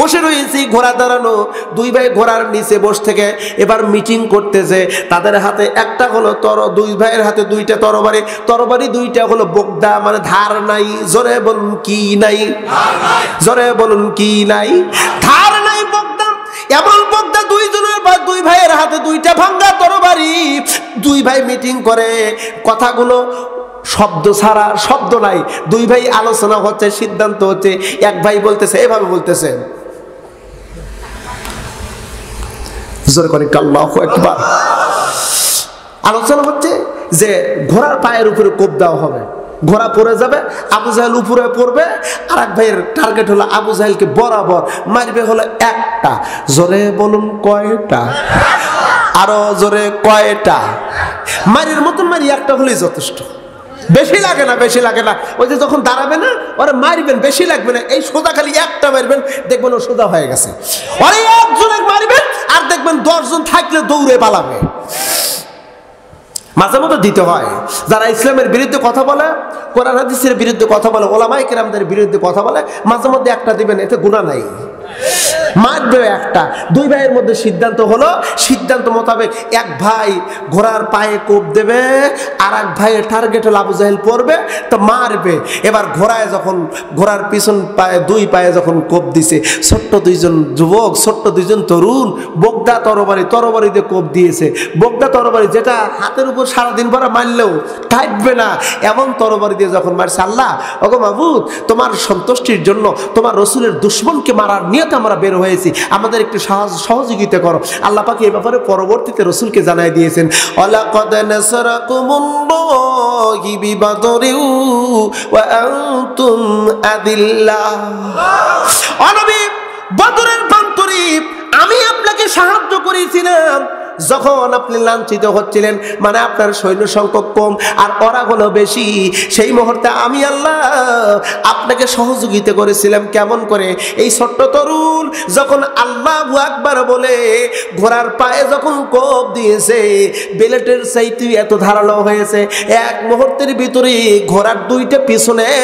বসে রয়েছি, ঘোড়া দাঁড়ানো। দুই ভাই ঘোড়ার নিচে বসে থেকে এবার মিটিং করতেছে। তাদের হাতে একটা হলো দুই ভাইয়ের হাতে দুইটা তরবারি দুইটা হলো বোগদা, মানে ধার নাই। জোরে বলুন কি নাই? জোরে বলুন কি নাই? ধার নাই, বোগদা। এমন বোগদা দুই ভাইয়ের হাতে দুইটা ভাঙ্গা তরবারি। দুই ভাই মিটিং করে, কথাগুলো শব্দ ছাড়া, শব্দ নাই। দুই ভাই আলোচনা হচ্ছে, সিদ্ধান্ত হচ্ছে। এক ভাই বলতেছে, এভাবে বলতেছে, জোরে করে আল্লাহু আকবার। আলোচনা হচ্ছে যে ঘোড়ার পায়ের উপরে কোপ দেওয়া হবে, ঘোড়া পড়ে যাবে, আবু জাহেল উপরে পড়বে। আর এক ভাইয়ের টার্গেট হলো আবু জাহেলকে বরাবর মারবে হলো একটা। জোরে বলুন কয়টা? আরো জোরে কয়টা? মারির মতন মারি একটা হলেই যথেষ্ট। বেশি লাগে না, বেশি লাগে না। ওই যে যখন দাঁড়াবে না ওরা মারবেন, বেশি লাগবে না, এই সোজা খালি একটা মারবেন, দেখবেন ও সোজা হয়ে গেছে। ওরে একজনের মারবেন আর দেখবেন 10 জন থাকলে দৌড়ে পালাবে। মাঝে মধ্যে দিতে হয়। যারা ইসলামের বিরুদ্ধে কথা বলে, কোরআন হাদিসের বিরুদ্ধে কথা বলে, ওলামায়ে কেরামদের বিরুদ্ধে কথা বলে, মাঝে মধ্যে একটা দিবেন, এতে গুনাহ নাই। মারবে একটা। 2 ভাইয়ের মধ্যে সিদ্ধান্ত হলো, সিদ্ধান্ত মোতাবেক এক ভাই ঘোড়ার পায়ে কোপ দেবে, আর এক ভাইয়ের টার্গেটে আবু জাহেল পড়বে, তো মারবে। এবার ঘোড়ায় যখন ঘোড়ার পিছন পায়ে 2 পায়ে যখন কোপ দিছে, ছোট্ট 2জন যুবক, ছোট্ট 2জন তরুণ বোগদা তরবারি দিয়ে কোপ দিয়েছে। বোগদা তরবারি যেটা হাতের উপর সারাদিন ভরা মারলেও কাটবে না, এমন তরবারি দিয়ে যখন মারছে, আল্লাহ ওগো মাবুদ, তোমার সন্তুষ্টির জন্য তোমার রসুলের দুশমনকে মারার নিয়তে আমরা বের হয়েছি, আমাদের একটু সহযোগিতা করো। আল্লাহ পাক এই ব্যাপারে পরবর্তীতে রসুলকে জানাই দিয়েছেন, ওয়ালাকাদ নাসারাকুমুল্লাহু বিবাদরিন ওয়া আনতুম আদিল্লাহ। ও নবী, বদরের প্রান্তরে আমি আপনাকে সাহায্য করেছিলাম যখন আপনি লাঞ্ছিত হচ্ছিলেন, মানে আপনার সৈন্য সংখ্যক কম আর ওরা হলো বেশি, সেই মুহূর্তে আমি আল্লাহ আপনাকে সহযোগিতা করেছিলাম। কেমন করে? এই ছোট্ট তরুণ যখন আল্লাহু আকবার বলে ঘোড়ার পায়ে যখন কোপ দিয়েছে, বেলেটের চাইতে এত ধারালো হয়েছে, এক মুহূর্তের ভিতরে ঘোড়ার 2টা পিছনে